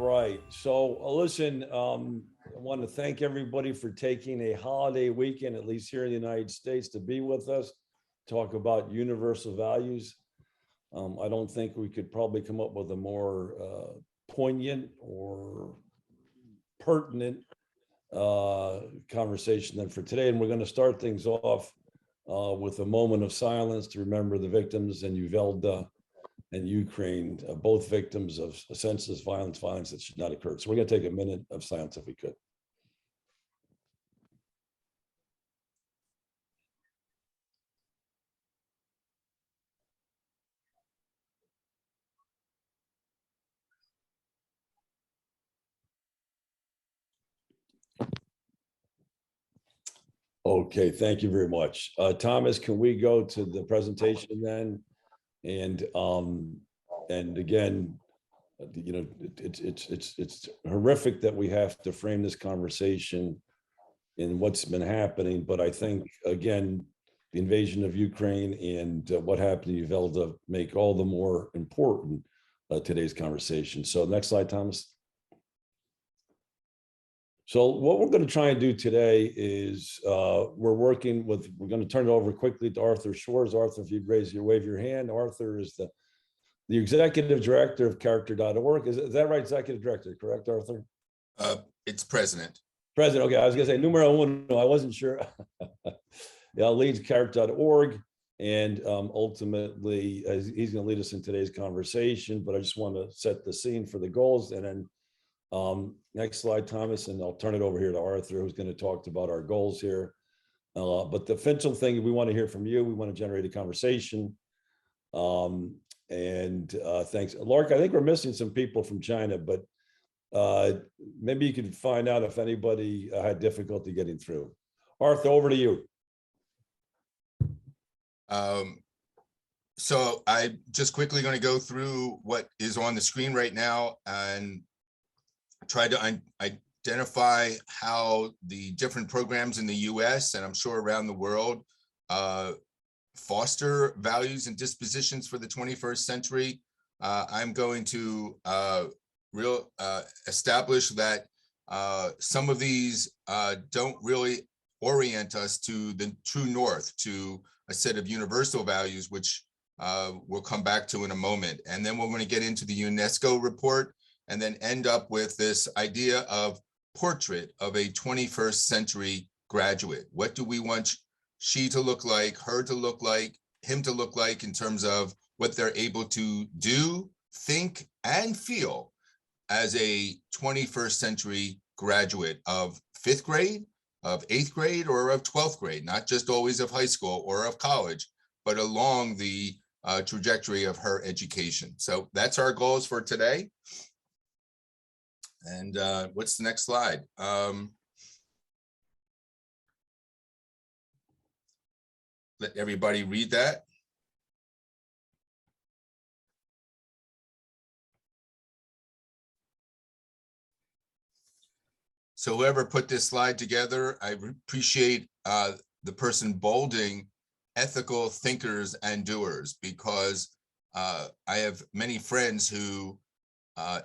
right. So listen, I want to thank everybody for taking a holiday weekend, at least here in the United States, to be with us, talk about universal values. I don't think we could probably come up with a more poignant or pertinent conversation than for today. And we're going to start things off with a moment of silence to remember the victims in Uvalde and Ukraine, both victims of senseless violence that should not occur. So we're going to take a minute of silence if we could. Okay, thank you very much. Thomas, can we go to the presentation then? And again, you know, it's horrific that we have to frame this conversation in what's been happening, but I think again, the invasion of Ukraine and what happened in Uvalde make all the more important today's conversation. So next slide, Thomas. So what we're going to try and do today is we're going to turn it over quickly to Arthur Schwartz. Arthur, if you'd wave your hand. Arthur is the executive director of character.org. Is that right? Executive director, correct, Arthur? It's president. President, okay. I was going to say numero uno. I wasn't sure. Yeah, leads character.org. And ultimately, he's going to lead us in today's conversation, but I just want to set the scene for the goals. And then next slide, Thomas, and I'll turn it over here to Arthur, who's going to talk about our goals here. But the essential thing, we want to hear from you. We want to generate a conversation. Thanks. Lark, I think we're missing some people from China, but maybe you can find out if anybody had difficulty getting through. Arthur, over to you. So I'm just quickly going to go through what is on the screen right now and try to identify how the different programs in the US and I'm sure around the world foster values and dispositions for the 21st century. I'm going to establish that some of these don't really orient us to the true north, to a set of universal values, which we'll come back to in a moment. And then we're going to get into the UNESCO report and then end up with this idea of portrait of a 21st century graduate. What do we want she to look like, her to look like, him to look like in terms of what they're able to do, think, and feel as a 21st century graduate of 5th grade, of 8th grade, or of 12th grade, not just always of high school or of college, but along the trajectory of her education. So that's our goals for today. And what's the next slide? Let everybody read that. So whoever put this slide together, I appreciate the person bolding ethical thinkers and doers, because I have many friends who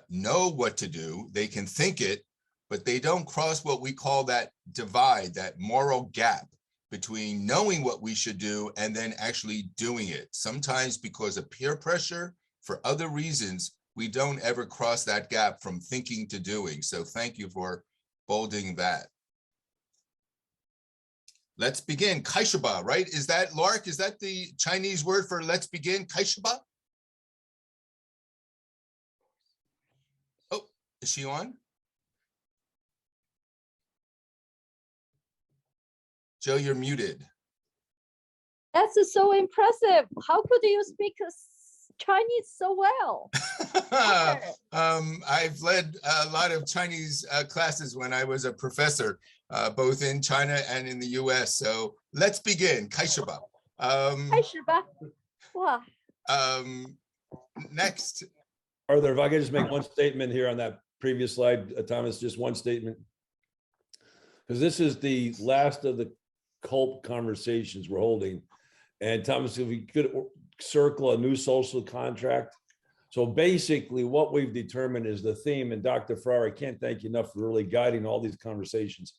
know what to do, they can think it, but they don't cross what we call that divide, that moral gap between knowing what we should do and then actually doing it. Sometimes because of peer pressure, for other reasons, we don't ever cross that gap from thinking to doing. So thank you for bolding that. Let's begin. Kaishaba, right? Is that, Lark, is that the Chinese word for let's begin? Kaishaba? Oh, is she on? Joe, you're muted. That's so impressive. How could you speak Chinese so well? I've led a lot of Chinese classes when I was a professor, both in China and in the US. So let's begin. Kaishaba. Kaishaba. Wow. Next. Arthur, if I could just make one statement here on that previous slide, Thomas, just one statement. Because this is the last of the COLP conversations we're holding. And Thomas, if we could circle a new social contract, So basically what we've determined is the theme, and Dr. Farrar, I can't thank you enough for really guiding all these conversations,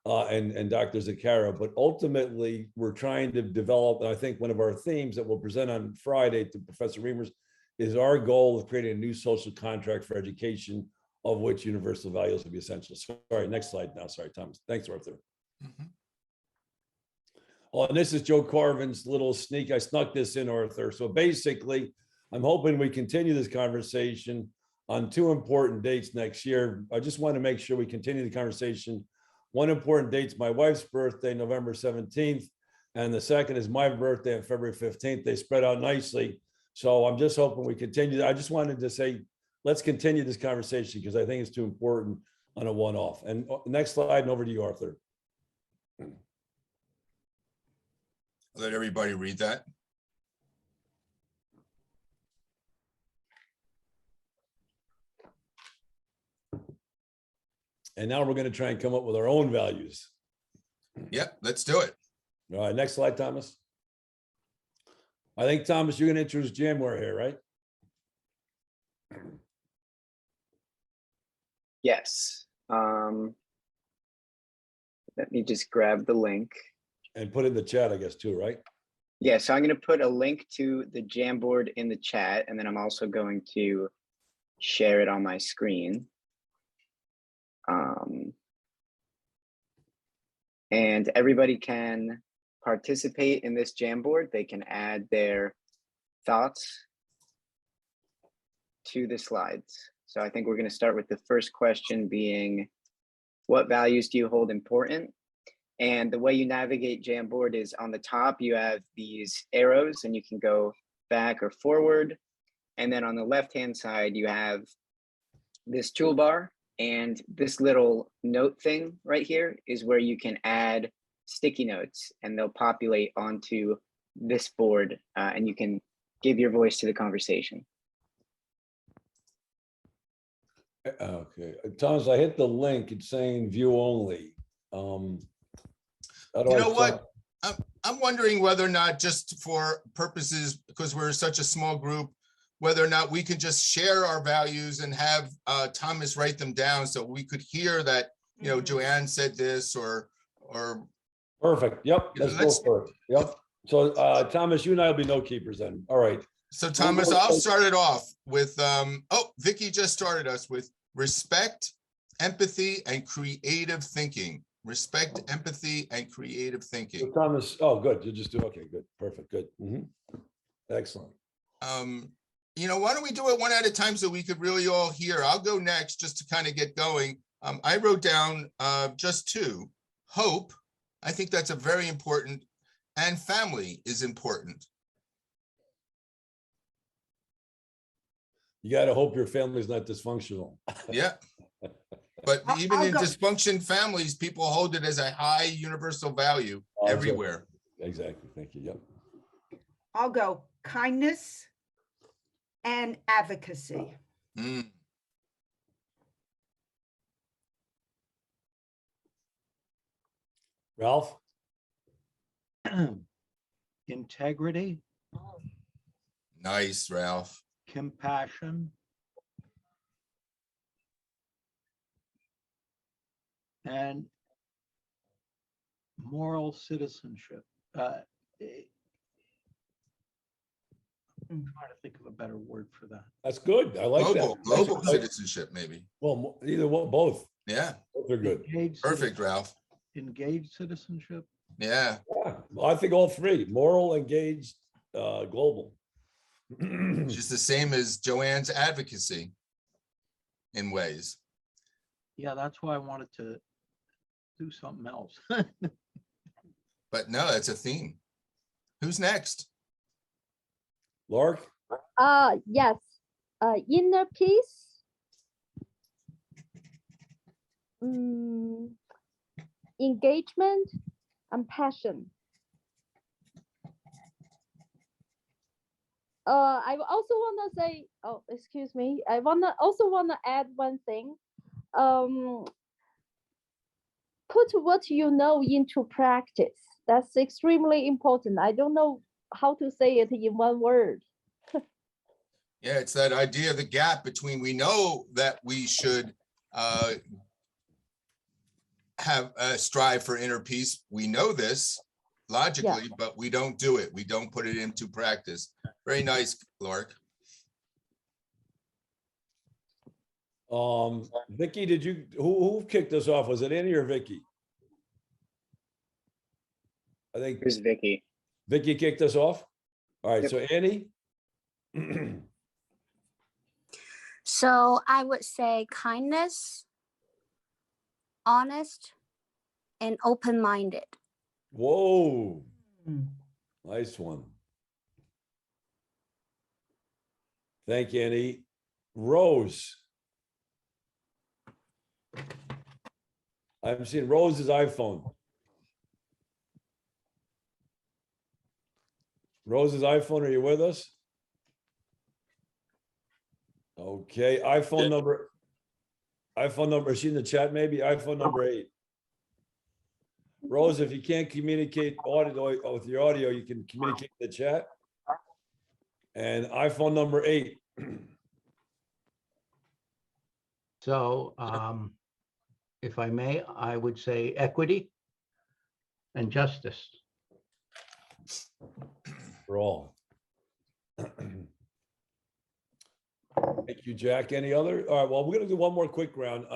and Dr. Zakara, but ultimately we're trying to develop, and I think one of our themes that we'll present on Friday to Professor Reimers is our goal of creating a new social contract for education, of which universal values will be essential. Sorry, next slide now. Sorry, Thomas. Thanks, Arthur. Oh, and this is Joe Carvin's little sneak. I snuck this in, Arthur. So basically, I'm hoping we continue this conversation on two important dates next year. I just want to make sure we continue the conversation. One important date's my wife's birthday, November 17th, and the second is my birthday on February 15th. They spread out nicely. So I'm just hoping we continue. I just wanted to say, let's continue this conversation because I think it's too important on a one-off. And next slide, and over to you, Arthur. Let everybody read that. And now we're going to try and come up with our own values. Yep, let's do it. All right, next slide, Thomas. I think, Thomas, you're going to introduce Jamware here, right? Yes. Let me just grab the link. And put it in the chat, I guess, too, right? Yeah, so I'm going to put a link to the Jamboard in the chat, and then I'm also going to share it on my screen. And everybody can participate in this Jamboard. They can add their thoughts to the slides. So I think we're going to start with the first question being, what values do you hold important? And the way you navigate Jamboard is on the top, you have these arrows and you can go back or forward. And then on the left-hand side, you have this toolbar, and this little note thing right here is where you can add sticky notes, and they'll populate onto this board, and you can give your voice to the conversation. Okay, Thomas, I hit the link. It's saying view only. You know what? I'm wondering whether or not, just for purposes, because we're such a small group, whether or not we can just share our values and have Thomas write them down so we could hear that, you know, Joanne said this or. Perfect. Yep. You know, Let's go for it. Yep. So Thomas, you and I will be note keepers then. All right. So Thomas, I'll start it off with, oh, Vicky just started us with respect, empathy, and creative thinking. Respect, empathy, and creative thinking. So Thomas, oh, good. You just do, okay, good. Perfect. Good. Excellent. You know, why don't we do it one at a time so we could really all hear? I'll go next just to kind of get going. I wrote down just two. Hope, I think that's a very important, and family is important. You got to hope your family's not dysfunctional. Yeah. But even I'll in go. dysfunction families, people hold it as a high universal value everywhere. Exactly. Thank you. Yep. I'll go kindness and advocacy. Mm. Ralph? Integrity, Nice, Ralph. compassion, and moral citizenship. I'm trying to think of a better word for that. That's good. I like Global, that. global citizenship, maybe. Well, either one, both. Yeah, Both are good. Engaged perfect, citizen- Ralph. Engaged citizenship. Yeah, Yeah, well, I think all three, moral, engaged, global. just the same as Joanne's advocacy in ways. Yeah, that's why I wanted to do something else. But no, that's a theme. Who's next? Lark? Yes. Inner peace. Engagement and passion. I also want to say, oh, excuse me. I also want to add one thing. Put what you know into practice. That's extremely important. I don't know how to say it in one word. Yeah, it's that idea of the gap between, we know that we should have strive for inner peace. We know this logically, but we don't do it. We don't put it into practice. Very nice, Lark. Vicky, did you, who kicked us off? Was it Annie or Vicky? I think Here's Vicky. Vicky kicked us off. All right, Yep. so Annie? So I would say kindness, honest, and open-minded. Whoa, Mm. nice one. Thank you, Annie. Rose. I'm seeing Rose's iPhone. Rose's iPhone, are you with us? Okay, iPhone number, is she in the chat maybe? iPhone number 8. Rose, if you can't communicate audio with your audio, you can communicate in the chat. And iPhone number 8. So, if I may, I would say equity and justice. For all. Thank you, Jack. Any other? All right, well, we're gonna do one more quick round.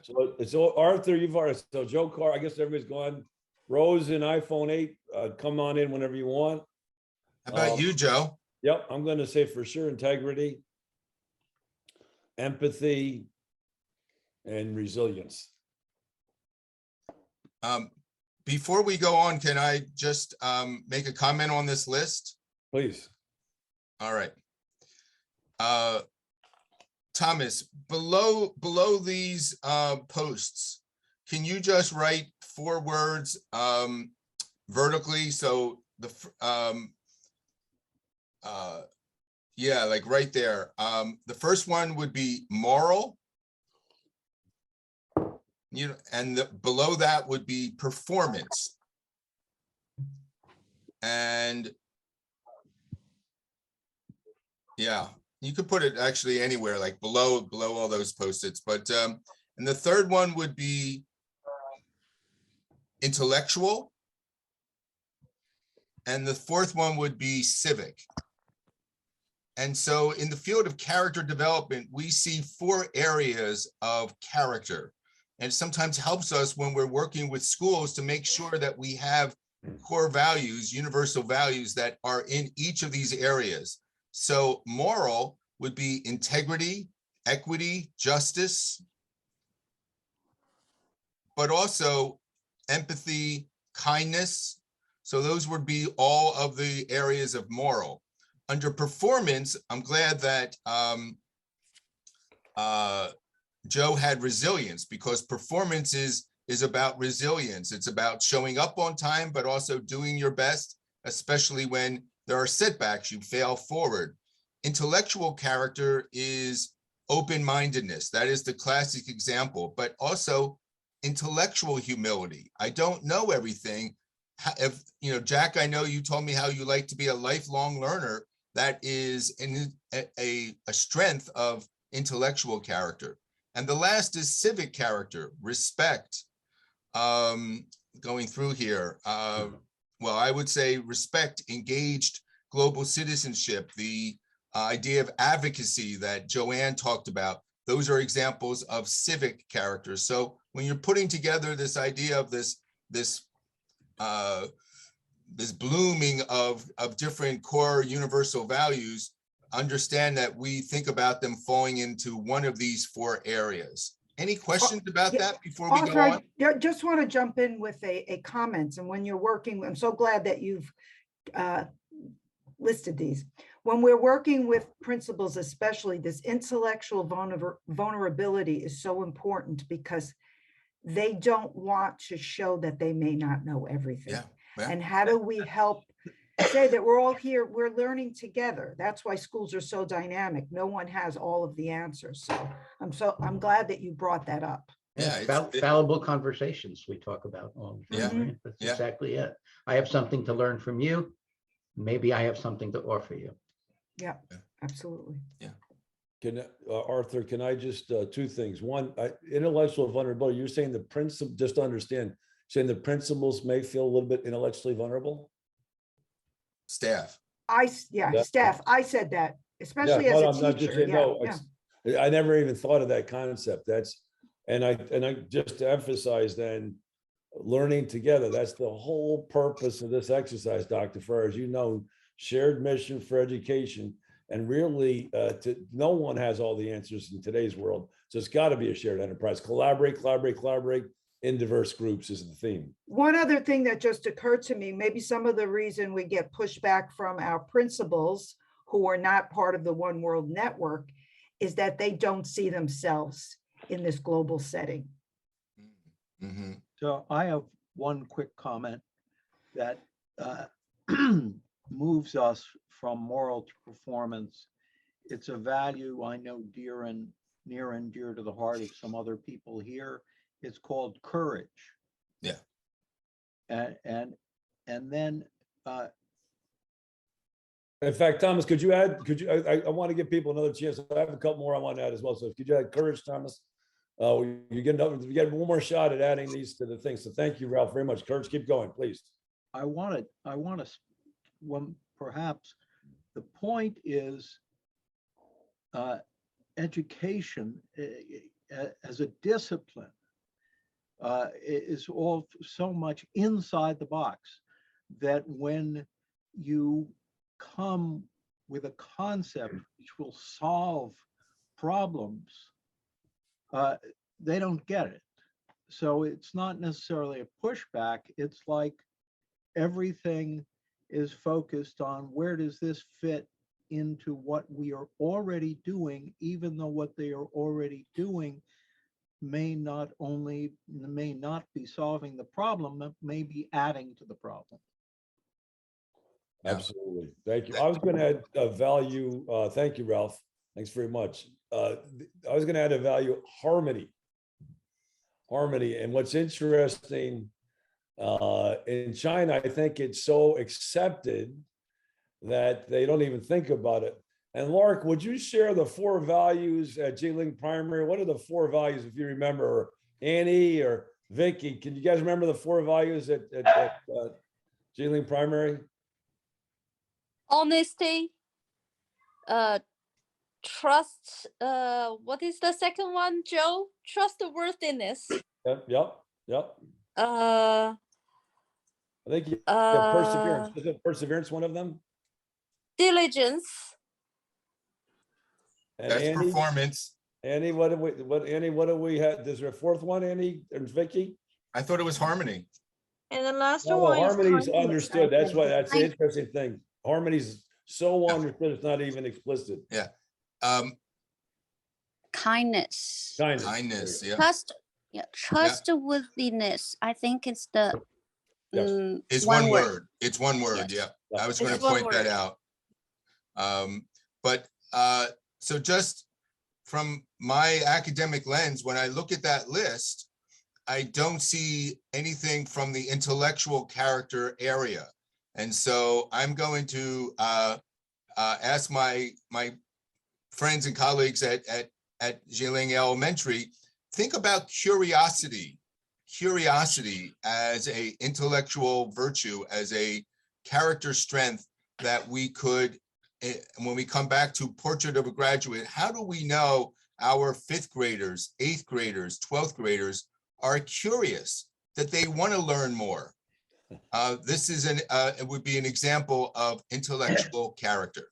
So it's Arthur, you've already, so Joe Carr, I guess everybody's gone. Rose and iPhone 8, come on in whenever you want. How about you, Joe? Yep, I'm gonna say for sure integrity, empathy, and resilience. Before we go on, can I just make a comment on this list? Please. All right. Thomas, below these posts, can you just write 4 words vertically? So the yeah, like right there. The first one would be moral. You know, and below that would be performance. And yeah, you could put it actually anywhere, like below all those post-its. But and the third one would be intellectual. And the fourth one would be civic. And so in the field of character development, we see 4 areas of character. And it sometimes helps us when we're working with schools to make sure that we have core values, universal values that are in each of these areas. So moral would be integrity, equity, justice, but also empathy, kindness. So those would be all of the areas of moral. Under performance, I'm glad that Joe had resilience, because performance is about resilience. It's about showing up on time, but also doing your best, especially when there are setbacks, you fail forward. Intellectual character is open-mindedness. That is the classic example, but also intellectual humility. I don't know everything. If, you know, Jack, I know you told me how you like to be a lifelong learner. That is a strength of intellectual character. And the last is civic character, respect. Going through here, well, I would say respect, engaged global citizenship, the idea of advocacy that Joanne talked about. Those are examples of civic character. So when you're putting together this idea of this blooming of different core universal values, understand that we think about them falling into one of these 4 areas. Any questions about that before we go on? I just want to jump in with a comment. And when you're working, I'm so glad that you've listed these. When we're working with principals, especially this intellectual vulnerability is so important, because they don't want to show that they may not know everything. Yeah. And how do we help say that we're all here, we're learning together? That's why schools are so dynamic. No one has all of the answers. So I'm glad that you brought that up. Yeah, Fallible conversations we talk about all the time, right? That's exactly it. I have something to learn from you. Maybe I have something to offer you. Yeah. Absolutely. Arthur, can I just, two things. One, intellectual vulnerability, you're saying the principle, just to understand, saying the principals may feel a little bit intellectually vulnerable? Staff. Yeah. Staff, I said that, Yeah, especially as no, a I'm not just teacher. saying, Yeah, no, yeah. I never even thought of that concept. And I just to emphasize then, learning together, that's the whole purpose of this exercise, Dr. Farrar, as you know, shared mission for education. And really, no one has all the answers in today's world. So it's got to be a shared enterprise. Collaborate, collaborate, collaborate in diverse groups is the theme. One other thing that just occurred to me, maybe some of the reason we get pushback from our principals who are not part of the One World Network is that they don't see themselves in this global setting. Mm-hmm. So I have one quick comment that moves us from moral to performance. It's a value I know near and dear to the heart of some other people here. It's called courage. Yeah. And then In fact, Thomas, could you add, I want to give people another chance. I have a couple more I want to add as well. So could you add courage, Thomas? You get one more shot at adding these to the things. So thank you, Ralph, very much. Courage, keep going, please. I want to, well, perhaps the point is education as a discipline is all so much inside the box that when you come with a concept which will solve problems, they don't get it. So it's not necessarily a pushback. It's like everything is focused on where does this fit into what we are already doing, even though what they are already doing may not be solving the problem, but may be adding to the problem. Absolutely. Thank you. I was going to add a value. Thank you, Ralph. Thanks very much. I was going to add a value, harmony. Harmony. And what's interesting in China, I think it's so accepted that they don't even think about it. And Lark, would you share the 4 values at Jilin Primary? What are the 4 values, if you remember, or Annie or Vicky? Can you guys remember the 4 values at Jilin Primary? Honesty, trust, what is the second one, Joe? Trustworthiness. Yep. Uh, I think perseverance. Isn't perseverance one of them? Diligence. And That's Annie, performance. Annie, what do we have? Is there a 4th one, Annie and Vicky? I thought it was harmony. And the last No, one is harmony's kindness, understood. I That's think. why that's the interesting thing. Harmony's so understood, it's not even explicit. Kindness. Kindness. Yeah. Trustworthiness. I think it's the Yes. It's one word. It's one word. Yes. Yeah. I was going to It's one point that word. out. So just from my academic lens, when I look at that list, I don't see anything from the intellectual character area. And so I'm going to ask my friends and colleagues at Jilin Elementary, think about curiosity as a intellectual virtue, as a character strength that we could, when we come back to Portrait of a Graduate, how do we know our 5th graders, 8th graders, 12th graders are curious, that they want to learn more? This is it would be an example of intellectual character.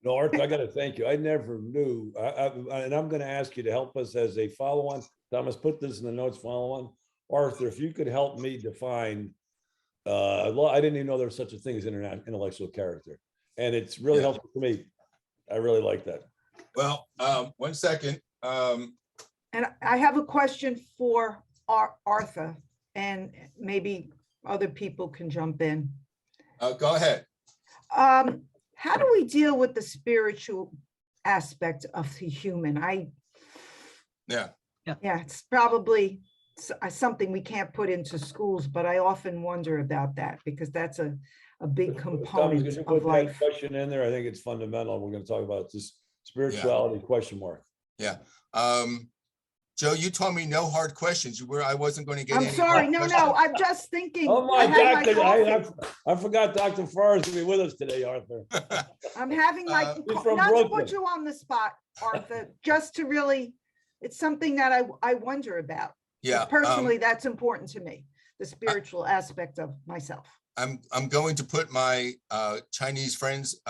No, Art, I got to thank you. I never knew, and I'm going to ask you to help us as a follow-on. Thomas, put this in the notes, follow-on. Arthur, if you could help me define, I didn't even know there was such a thing as intellectual character. And it's really helpful for me. I really like that. Well, 1 second. And I have a question for Arthur, and maybe other people can jump in. Go ahead. How do we deal with the spiritual aspect of the human? Yeah. It's probably something we can't put into schools, but I often wonder about that because that's a big Thomas, component could you of put that life. question in there? I think it's fundamental. We're going to talk about this spirituality question mark. Yeah. Joe, you told me no hard questions. I wasn't going to get I'm any sorry, hard no, questions. I'm just thinking. Oh I my had my doctor, coffee. I forgot Dr. Farr is going to be with us today, Arthur. I'm having my, He's from not to Brooklyn. put you on the spot, Arthur, just to really, it's something that I wonder about. 'Cause Yeah. personally, that's important to me, the spiritual aspect of myself. I'm going to put my Chinese friends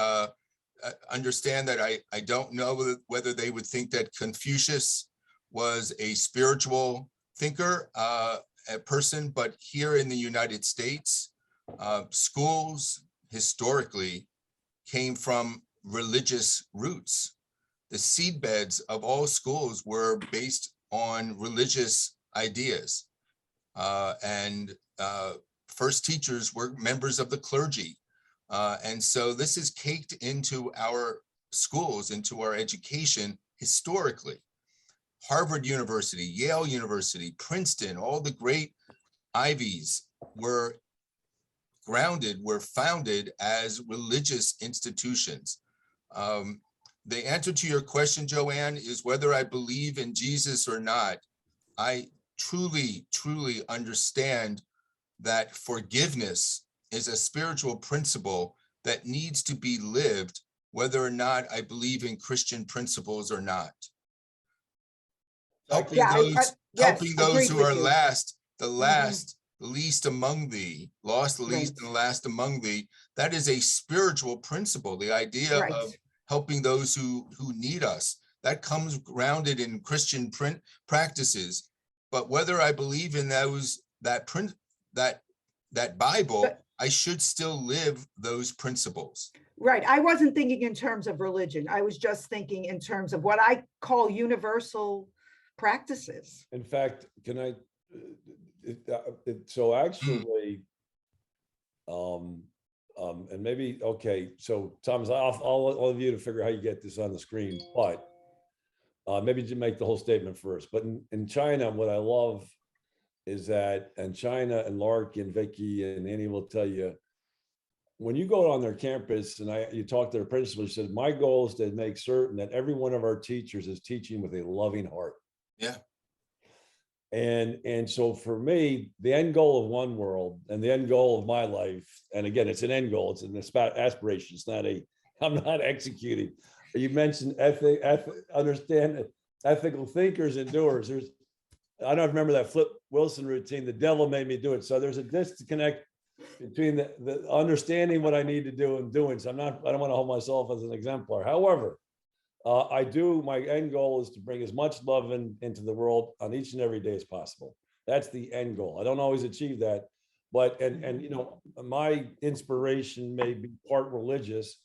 understand that I don't know whether they would think that Confucius was a spiritual thinker, a person, but here in the United States, schools historically came from religious roots. The seedbeds of all schools were based on religious ideas. And first teachers were members of the clergy. And so this is caked into our schools, into our education historically. Harvard University, Yale University, Princeton, all the great Ivies were founded as religious institutions. The answer to your question, Joanne, is whether I believe in Jesus or not. I truly, truly understand that forgiveness is a spiritual principle that needs to be lived, whether or not I believe in Christian principles or not. Helping Yeah, those, helping those agreed who with are you. the least among thee, lost, the least, Right. and the last among thee. That is a spiritual principle. The idea Right. of helping those who need us, that comes grounded in Christian practices. But whether I believe in that Bible, But- I should still live those principles. Right, I wasn't thinking in terms of religion. I was just thinking in terms of what I call universal practices. In fact, can I, so actually, and maybe, okay, so Thomas, I'll let all of you to figure out how you get this on the screen, but maybe you make the whole statement first. But in China, what I love is that, and China and Lark and Vicky and Annie will tell you, when you go on their campus and you talk to their principal, you said, my goal is to make certain that every one of our teachers is teaching with a loving heart. Yeah. And so for me, the end goal of One World and the end goal of my life, and again, it's an end goal, it's an aspiration, it's not I'm not executing. You mentioned understand ethical thinkers and doers. I don't remember that Flip Wilson routine, the devil made me do it. So there's a disconnect between the understanding what I need to do and doing. So I don't want to hold myself as an exemplar. However, my end goal is to bring as much love into the world on each and every day as possible. That's the end goal. I don't always achieve that, but, and you know, my inspiration may be part religious,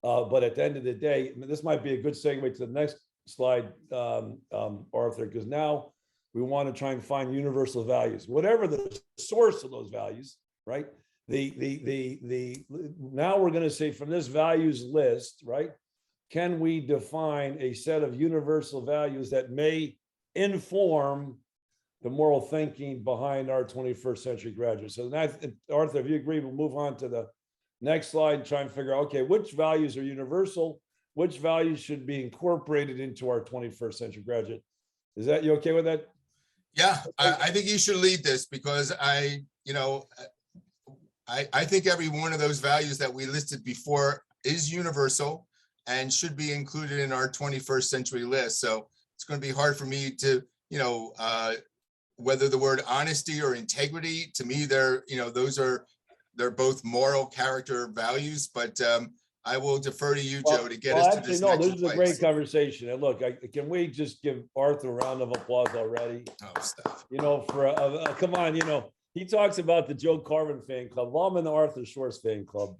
but at the end of the day, this might be a good segue to the next slide, Arthur, because now we want to try and find universal values, whatever the source of those values, right? Now we're going to say from this values list, right? Can we define a set of universal values that may inform the moral thinking behind our 21st century graduates? So Arthur, if you agree, we'll move on to the next slide and try and figure out, okay, which values are universal? Which values should be incorporated into our 21st century graduate? Is that, you okay with that? Yeah, I think you should lead this because I think every one of those values that we listed before is universal and should be included in our 21st century list. So it's going to be hard for me to, whether the word honesty or integrity, to me, they're both moral character values, but I will defer to you, Joe, to get us to this next this is a place. great conversation. And look, can we just give Arthur a round of applause already? Oh, stuff. Come on, he talks about the Joe Carvin fan club. Well, I'm in the Arthur Schwartz fan club.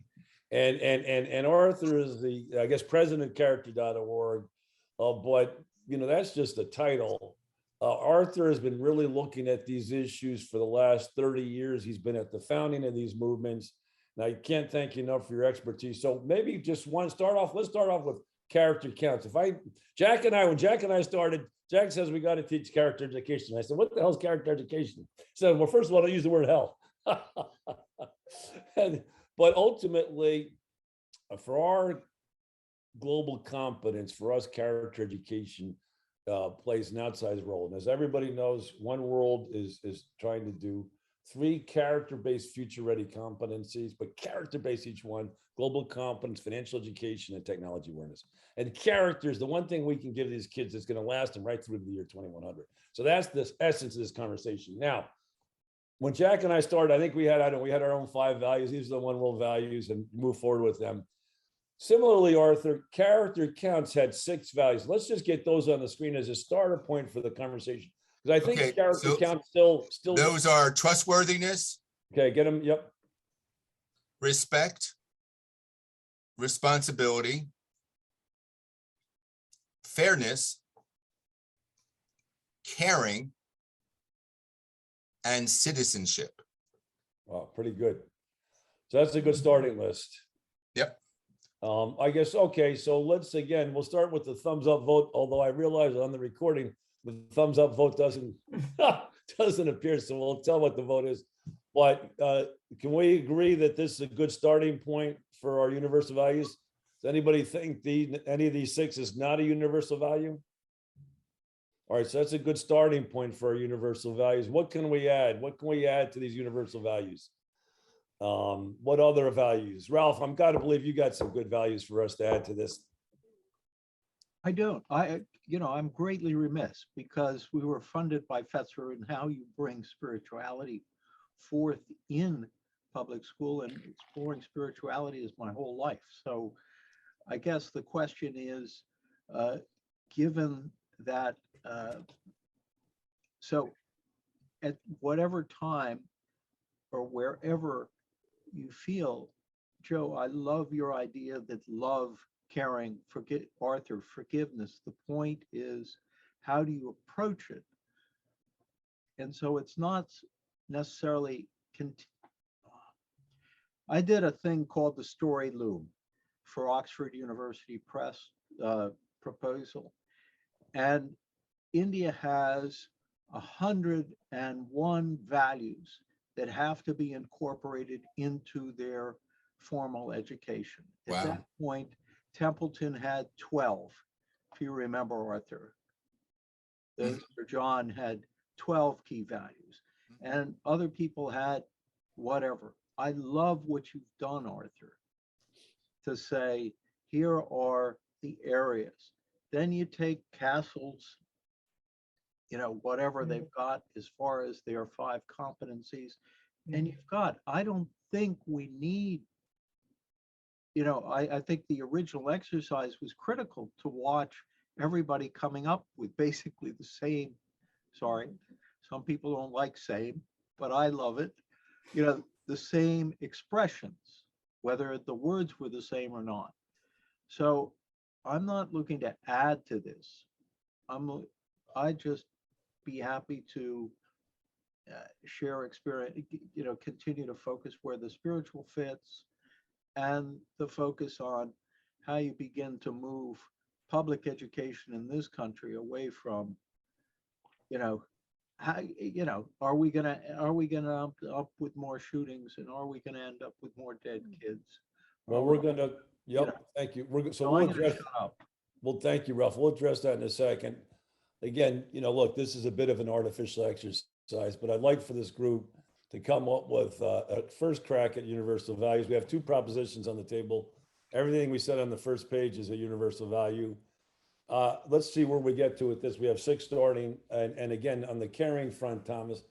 And Arthur is the, I guess, president of character.org. But, that's just a title. Arthur has been really looking at these issues for the last 30 years. He's been at the founding of these movements. Now, I can't thank you enough for your expertise. So maybe let's start off with character counts. When Jack and I started, Jack says we got to teach character education. I said, what the hell is character education? He said, well, first of all, don't use the word hell. But ultimately, for our global competence, for us, character education plays an outsized role. And as everybody knows, One World is trying to do 3 character-based future-ready competencies, but character-based each one: global competence, financial education, and technology awareness. And character is the one thing we can give these kids that's going to last them right through to the year 2100. So that's the essence of this conversation. Now, when Jack and I started, I think we had our own 5 values. These are the One World values, and move forward with them. Similarly, Arthur, character counts had 6 values. Let's just get those on the screen as a starter point for the conversation, because I think Okay, character so counts still. Those are trustworthiness, Okay, get them. Yep. respect, responsibility, fairness, caring, and citizenship. Wow, pretty good. So that's a good starting list. Yep. I guess, okay, so we'll start with the thumbs up vote, although I realize on the recording, the thumbs up vote doesn't appear, so we'll tell what the vote is. But can we agree that this is a good starting point for our universal values? Does anybody think any of these 6 is not a universal value? All right, so that's a good starting point for our universal values. What can we add? What can we add to these universal values? What other values? Ralph, I'm got to believe you got some good values for us to add to this. I don't. I'm greatly remiss because we were funded by Fetzer and how you bring spirituality forth in public school, and exploring spirituality is my whole life. So I guess the question is, given that, so at whatever time or wherever you feel, Joe, I love your idea that love, caring, Arthur, forgiveness. The point is, how do you approach it? And so it's not necessarily, I did a thing called the Story Loom for Oxford University Press proposal. And India has 101 values that have to be incorporated into their formal education. At Wow. that point, Templeton had 12, if you remember, Arthur. Sir John had 12 key values, and other people had whatever. I love what you've done, Arthur, to say, here are the areas. Then you take Castle's, whatever they've got as far as their 5 competencies, and you've got, I don't think we need, I think the original exercise was critical to watch everybody coming up with basically the same, sorry, some people don't like same, but I love it, the same expressions, whether the words were the same or not. So I'm not looking to add to this. I just be happy to share experience, continue to focus where the spiritual fits, and the focus on how you begin to move public education in this country away from, how, are we gonna end up with more shootings, and are we gonna end up with more dead kids? Well, we're gonna, thank you. We'll address. Well, thank you, Ralph. We'll address that in a second. Again, look, this is a bit of an artificial exercise, but I'd like for this group to come up with a first crack at universal values. We have 2 propositions on the table. Everything we said on the first page is a universal value. Let's see where we get to with this. We have 6 starting, and again, on the caring front, Thomas,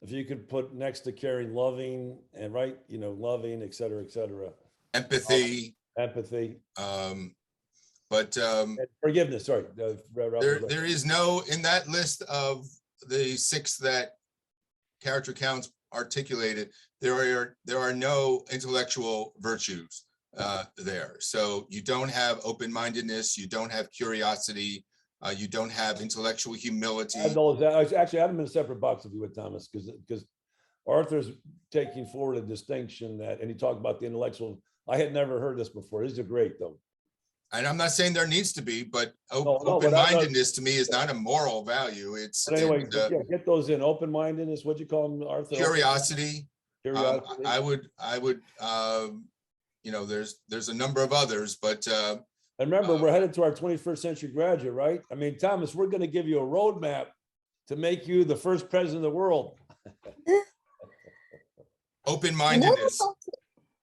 if you could put next to caring, loving, and loving, et cetera, et cetera. Empathy. Empathy. But and forgiveness, sorry. There is no, in that list of the 6 that character counts articulated, there are no intellectual virtues there. So you don't have open-mindedness, you don't have curiosity, you don't have intellectual humility. Actually, I have them in a separate box if you would, Thomas, because Arthur's taking forward a distinction that, and he talked about the intellectual. I had never heard this before. These are great, though. And I'm not saying there needs to be, but open-mindedness to me is not a moral value. It's, but anyway, get those in. Open-mindedness. What'd you call them, Arthur? Curiosity. Curiosity. I would you know, there's a number of others, but And remember, we're headed to our 21st century graduate, right? I mean, Thomas, we're going to give you a roadmap to make you the first president of the world. open-mindedness.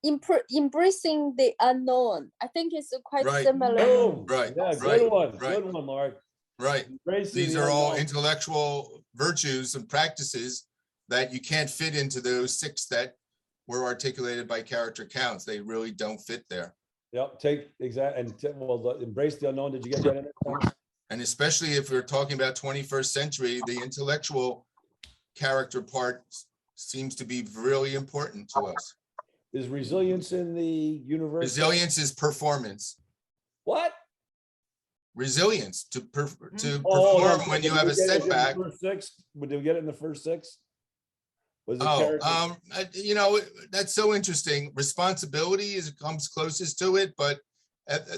Embracing the unknown. I think it's quite Right. similar. Boom. Right, Yeah, right, good one. right. Good one, Mark. Right. Embracing These the are all unknown. intellectual virtues and practices that you can't fit into those 6 that were articulated by character counts. They really don't fit there. Yep, embrace the unknown. Did you get that in there? And especially if we're talking about 21st century, the intellectual character part seems to be really important to us. Is resilience in the universe? Resilience is performance. What? Resilience to Oh, perform no, when you did have we a get it in the setback. first 6? Did we get it in the first 6? Was it Oh, character? you know, that's so interesting. Responsibility comes closest to it, but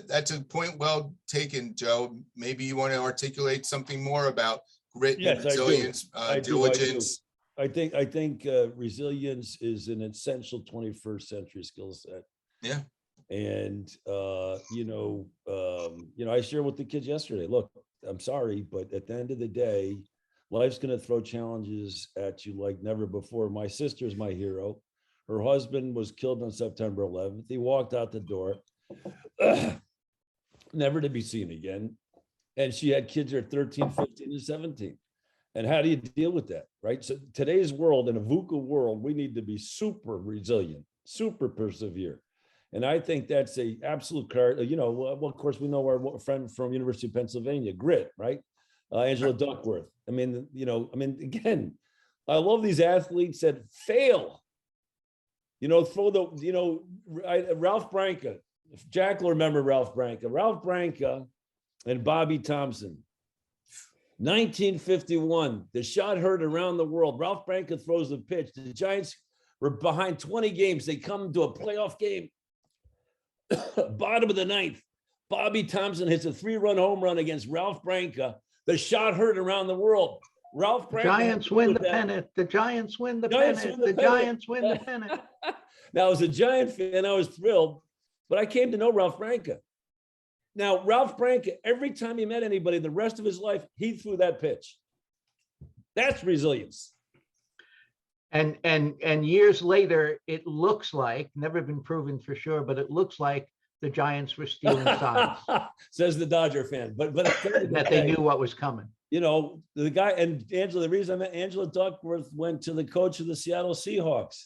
that's a point well taken, Joe. Maybe you want to articulate something more about grit, Yes, I do. resilience, I do. diligence. I think resilience is an essential 21st century skill set. Yeah. And I shared with the kids yesterday. Look, I'm sorry, but at the end of the day, life's going to throw challenges at you like never before. My sister's my hero. Her husband was killed on September 11th. He walked out the door, never to be seen again. And she had kids who are 13, 15, and 17. And how do you deal with that, right? So today's world, in a VUCA world, we need to be super resilient, super persevere. And I think that's a absolute card. Well, of course, we know our friend from University of Pennsylvania, grit, right? Angela Duckworth. Again, I love these athletes that fail. Ralph Branca. If Jack will remember Ralph Branca and Bobby Thompson. 1951, the shot heard around the world. Ralph Branca throws the pitch. The Giants were behind 20 games. They come to a playoff game. Bottom of the 9th, Bobby Thompson hits a 3-run home run against Ralph Branca. The shot heard around the world. Ralph Branca. Giants win the pennant. The Giants win the pennant. The Giants win the pennant. Now, as a Giant fan, I was thrilled, but I came to know Ralph Branca. Now, Ralph Branca, every time he met anybody the rest of his life, he threw that pitch. That's resilience. And years later, it looks like, never been proven for sure, but it looks like the Giants were stealing signs. Says the Dodger fan. But that they knew what was coming. The guy, and Angela, the reason I met Angela Duckworth went to the coach of the Seattle Seahawks.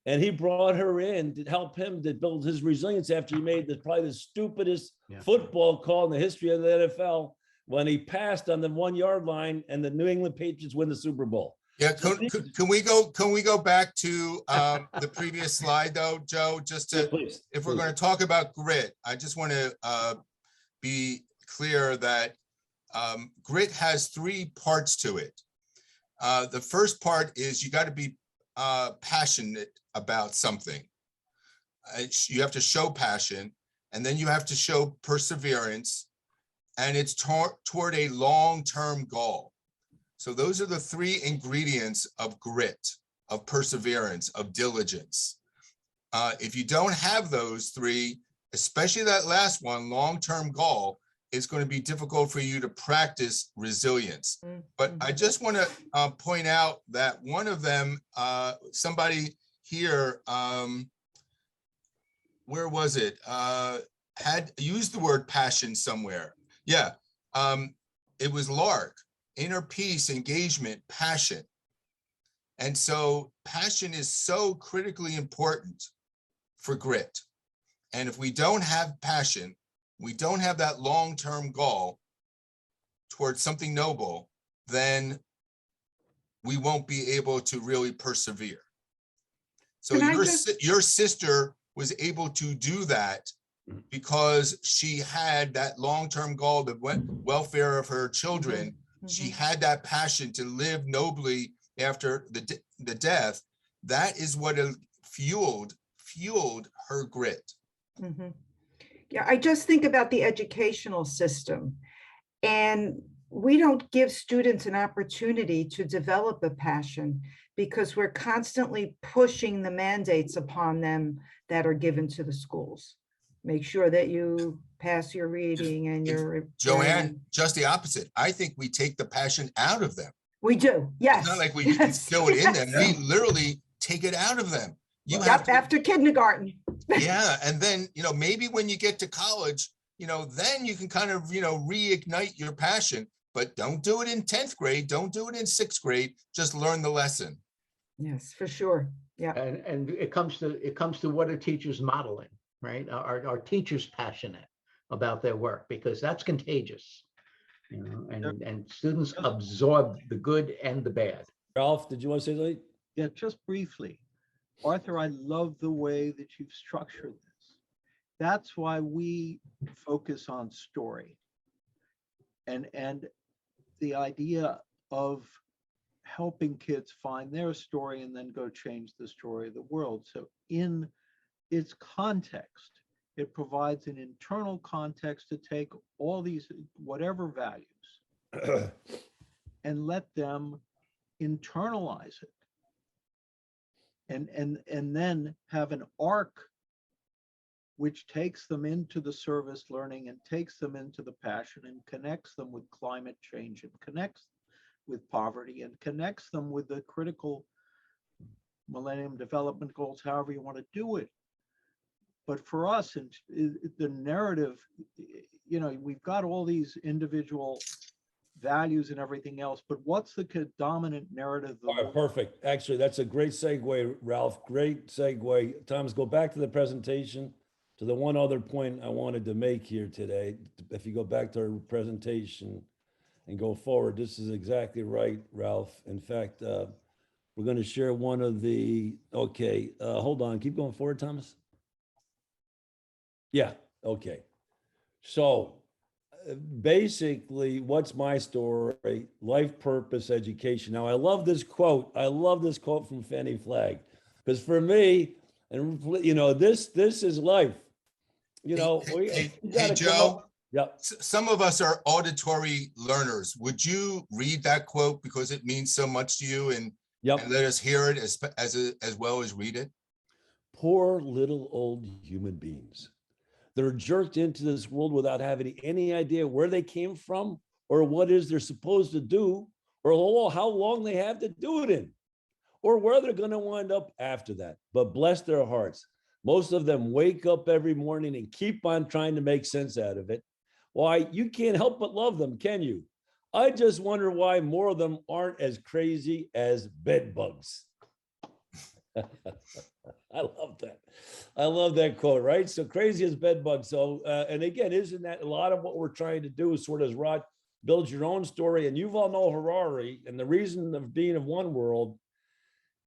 And he brought her in to help him to build his resilience after he made probably the stupidest football call in the history of the NFL when he passed on the 1-yard line and the New England Patriots win the Super Bowl. Yeah, can we go back to the previous slide though, Joe? Just to, please, if we're going to talk about grit, I just want to be clear that grit has 3 parts to it. The first part is you got to be passionate about something. You have to show passion, and then you have to show perseverance, and it's toward a long-term goal. So those are the 3 ingredients of grit, of perseverance, of diligence. If you don't have those 3, especially that last one, long-term goal, it's going to be difficult for you to practice resilience. But I just want to point out that one of them, somebody here, where was it? Had used the word passion somewhere. Yeah, it was Lark. Inner peace, engagement, passion. And so passion is so critically important for grit. And if we don't have passion, we don't have that long-term goal towards something noble, then we won't be able to really persevere. So your sister was able to do that because she had that long-term goal, the welfare of her children. She had that passion to live nobly after the death. That is what fueled her grit. Yeah, I just think about the educational system. And we don't give students an opportunity to develop a passion because we're constantly pushing the mandates upon them that are given to the schools. Make sure that you pass your reading and your Joanne, writing. just the opposite. I think we take the passion out of them. We do, yes. It's not like we yes, instill it in them. yes. We literally take it out of them. You Yep, have to, after kindergarten. yeah. And then, maybe when you get to college, then you can kind of, reignite your passion, but don't do it in 10th grade. Don't do it in 6th grade. Just learn the lesson. Yes, for sure. Yeah. And it comes to what are teachers modeling, right? Are teachers passionate about their work? Because that's contagious, and students absorb the good and the bad. Ralph, did you want to say something? Yeah, just briefly. Arthur, I love the way that you've structured this. That's why we focus on story and the idea of helping kids find their story and then go change the story of the world. So in its context, it provides an internal context to take all these, whatever values, and let them internalize it. And then have an arc which takes them into the service learning and takes them into the passion and connects them with climate change and connects with poverty and connects them with the critical Millennium Development Goals, however you want to do it. But for us, the narrative, we've got all these individual values and everything else, but what's the dominant narrative? All right, perfect. Actually, that's a great segue, Ralph. Great segue. Thomas, go back to the presentation. To the one other point I wanted to make here today, if you go back to our presentation and go forward, this is exactly right, Ralph. In fact, we're going to share one of the, okay, hold on, keep going forward, Thomas. Yeah, okay. So basically, what's my story? Life purpose education. Now, I love this quote. I love this quote from Fannie Flagg, because for me, and this is life. Hey, gotta Joe. Yeah. Some of us are auditory learners. Would you read that quote because it means so much to you, and let us hear it as well as read it? Poor little old human beings. They're jerked into this world without having any idea where they came from or what it is they're supposed to do or how long they have to do it in or where they're going to wind up after that. But bless their hearts. Most of them wake up every morning and keep on trying to make sense out of it. Why, you can't help but love them, can you? I just wonder why more of them aren't as crazy as bed bugs. I love that. I love that quote, right? So crazy as bed bugs. So, and again, isn't that a lot of what we're trying to do is sort of, as Rod, build your own story. And Yuval Noah Harari, and the reason of being of one world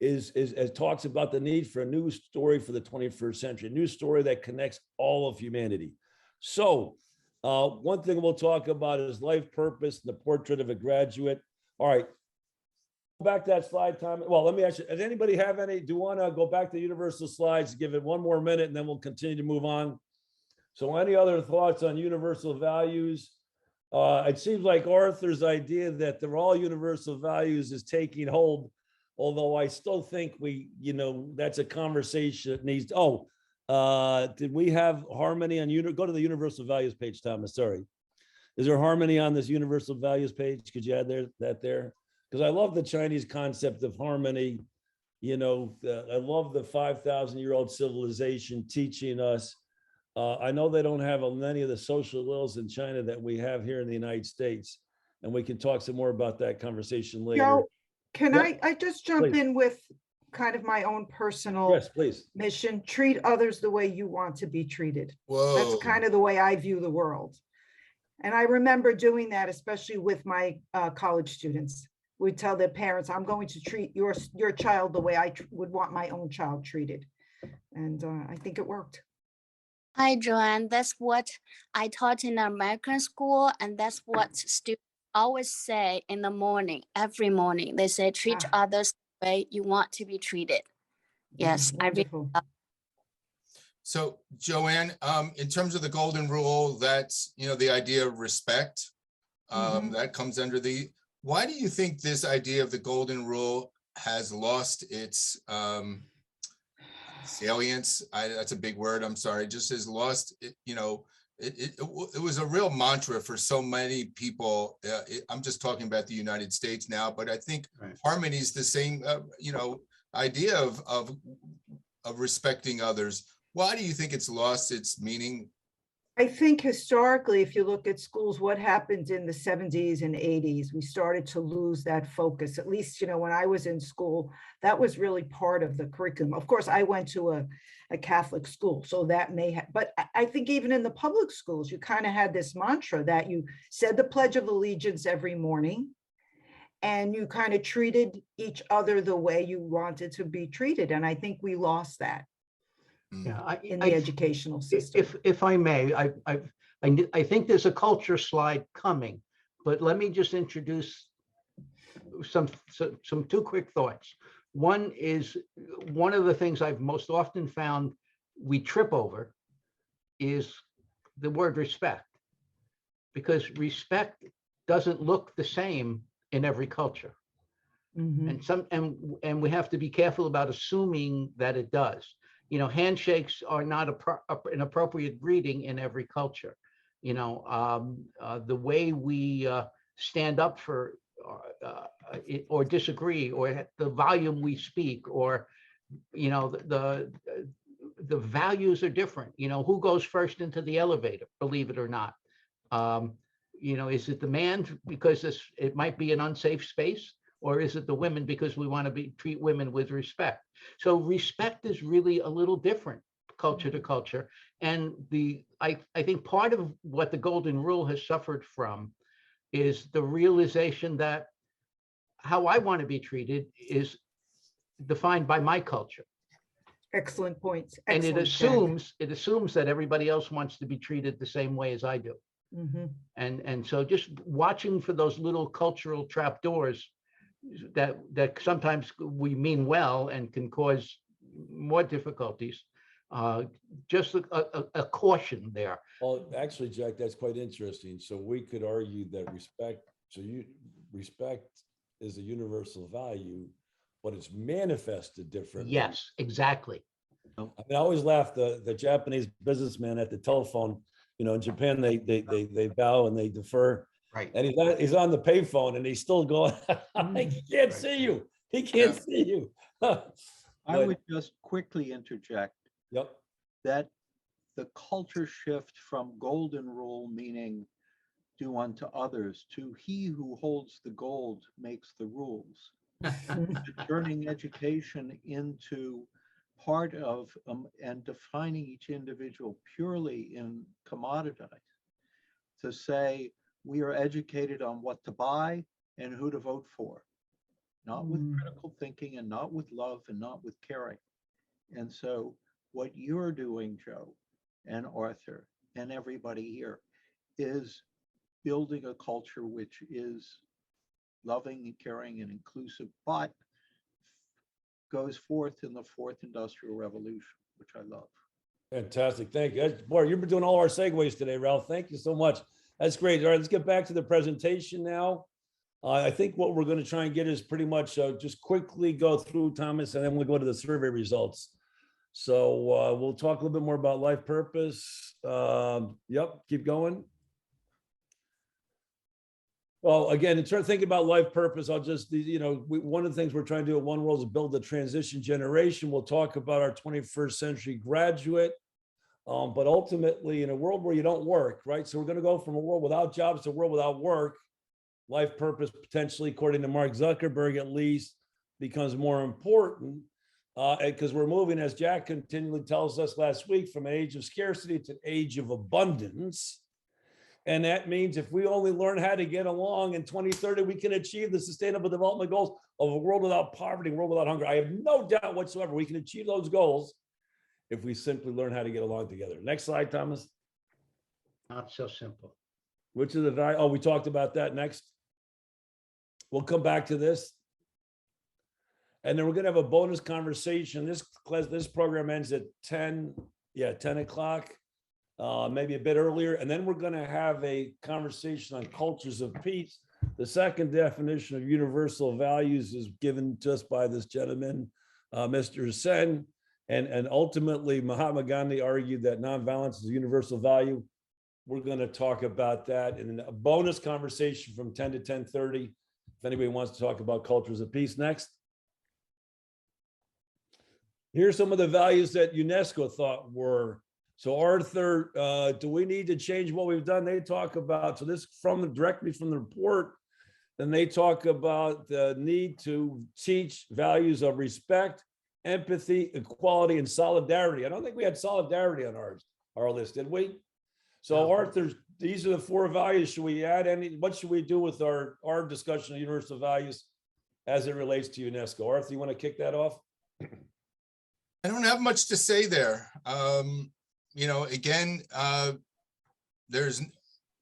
is talks about the need for a new story for the 21st century, a new story that connects all of humanity. So one thing we'll talk about is life purpose and the portrait of a graduate. All right. Back to that slide, Tom. Well, let me ask you, does anybody have any, do you want to go back to universal slides, give it one more minute, and then we'll continue to move on? So any other thoughts on universal values? It seems like Arthur's idea that they're all universal values is taking hold, although I still think that's a conversation that needs, did we have harmony on, go to the universal values page, Thomas, sorry. Is there harmony on this universal values page? Could you add that there? Because I love the Chinese concept of harmony. I love the 5,000-year-old civilization teaching us. I know they don't have many of the social ills in China that we have here in the United States. And we can talk some more about that conversation later. Joe, can Yep. I just jump Please. in with kind of my own personal Yes, please. mission? Treat others the way you want to be treated. Whoa. That's kind of the way I view the world. And I remember doing that, especially with my college students. We tell their parents, I'm going to treat your child the way I would want my own child treated. And I think it worked. Hi, Joanne. That's what I taught in the American school, and that's what students always say in the morning, every morning. They say, treat others the way you want to be treated. Yes, Wonderful. So Joanne, in terms of the golden rule, that's, the idea of respect. That comes under the, why do you think this idea of the golden rule has lost its salience? That's a big word, I'm sorry, just has lost it, it was a real mantra for so many people. I'm just talking about the United States now, but I think harmony is the same, idea of respecting others. Why do you think it's lost its meaning? I think historically, if you look at schools, what happened in the 70s and 80s, we started to lose that focus. At least, when I was in school, that was really part of the curriculum. Of course, I went to a Catholic school, so that may have, but I think even in the public schools, you kind of had this mantra that you said the Pledge of Allegiance every morning, and you kind of treated each other the way you wanted to be treated. And I think we lost that Yeah, in the educational system. If I may, I think there's a culture slide coming, but let me just introduce some two quick thoughts. One is, one of the things I've most often found we trip over is the word respect, because respect doesn't look the same in every culture. And we have to be careful about assuming that it does. Handshakes are not an appropriate greeting in every culture. The way we stand up for or disagree, or the volume we speak, or the values are different. Who goes first into the elevator, believe it or not. Is it the man because it might be an unsafe space, or is it the women because we want to treat women with respect? So respect is really a little different culture to culture. And I think part of what the golden rule has suffered from is the realization that how I want to be treated is defined by my culture. Excellent points. And it Excellent, assumes that everybody else wants to be treated the same way as I do. And so just watching for those little cultural trapdoors that sometimes we mean well and can cause more difficulties. Just a caution there. Well, actually, Jack, that's quite interesting. So we could argue that respect is a universal value, but it's manifested differently. Yes, exactly. I mean, I always laugh, the Japanese businessman at the telephone, in Japan, they bow and they defer. Right. And he's on the payphone and he's still going, he can't see you. He can't see you. I would just quickly interject that the culture shift from golden rule, meaning do unto others, to he who holds the gold makes the rules. Turning education into part of and defining each individual purely in commoditized, to say we are educated on what to buy and who to vote for, not with critical thinking and not with love and not with caring. And so what you're doing, Joe and Arthur and everybody here, is building a culture which is loving and caring and inclusive, but goes forth in the fourth industrial revolution, which I love. Fantastic. Thank you. Boy, you've been doing all our segues today, Ralph. Thank you so much. That's great. All right, let's get back to the presentation now. I think what we're going to try and get is pretty much just quickly go through, Thomas, and then we'll go to the survey results. So we'll talk a little bit more about life purpose. Yep, keep going. Well, again, in terms of thinking about life purpose, I'll just, one of the things we're trying to do at One World is build a transition generation. We'll talk about our 21st century graduate, but ultimately in a world where you don't work, right? So we're going to go from a world without jobs to a world without work. Life purpose potentially, according to Mark Zuckerberg at least, becomes more important because we're moving, as Jack continually tells us last week, from an age of scarcity to an age of abundance. And that means if we only learn how to get along in 2030, we can achieve the Sustainable Development Goals of a world without poverty, a world without hunger. I have no doubt whatsoever we can achieve those goals if we simply learn how to get along together. Next slide, Thomas. Not so simple. Which is the value? Oh, we talked about that. Next. We'll come back to this. And then we're going to have a bonus conversation. This program ends at 10 o'clock. maybe a bit earlier. And then we're going to have a conversation on cultures of peace. The second definition of universal values is given to us by this gentleman, Mr. Sen. And ultimately, Mahatma Gandhi argued that nonviolence is a universal value. We're going to talk about that in a bonus conversation from 10 to 10:30. If anybody wants to talk about cultures of peace next. Here's some of the values that UNESCO thought were. So Arthur, do we need to change what we've done? They talk about, so this directly from the report, then they talk about the need to teach values of respect, empathy, equality, and solidarity. I don't think we had solidarity on our list, did we? So Arthur, these are the 4 values. Should we add any, what should we do with our discussion of universal values as it relates to UNESCO? Arthur, you want to kick that off? I don't have much to say there. You know, again,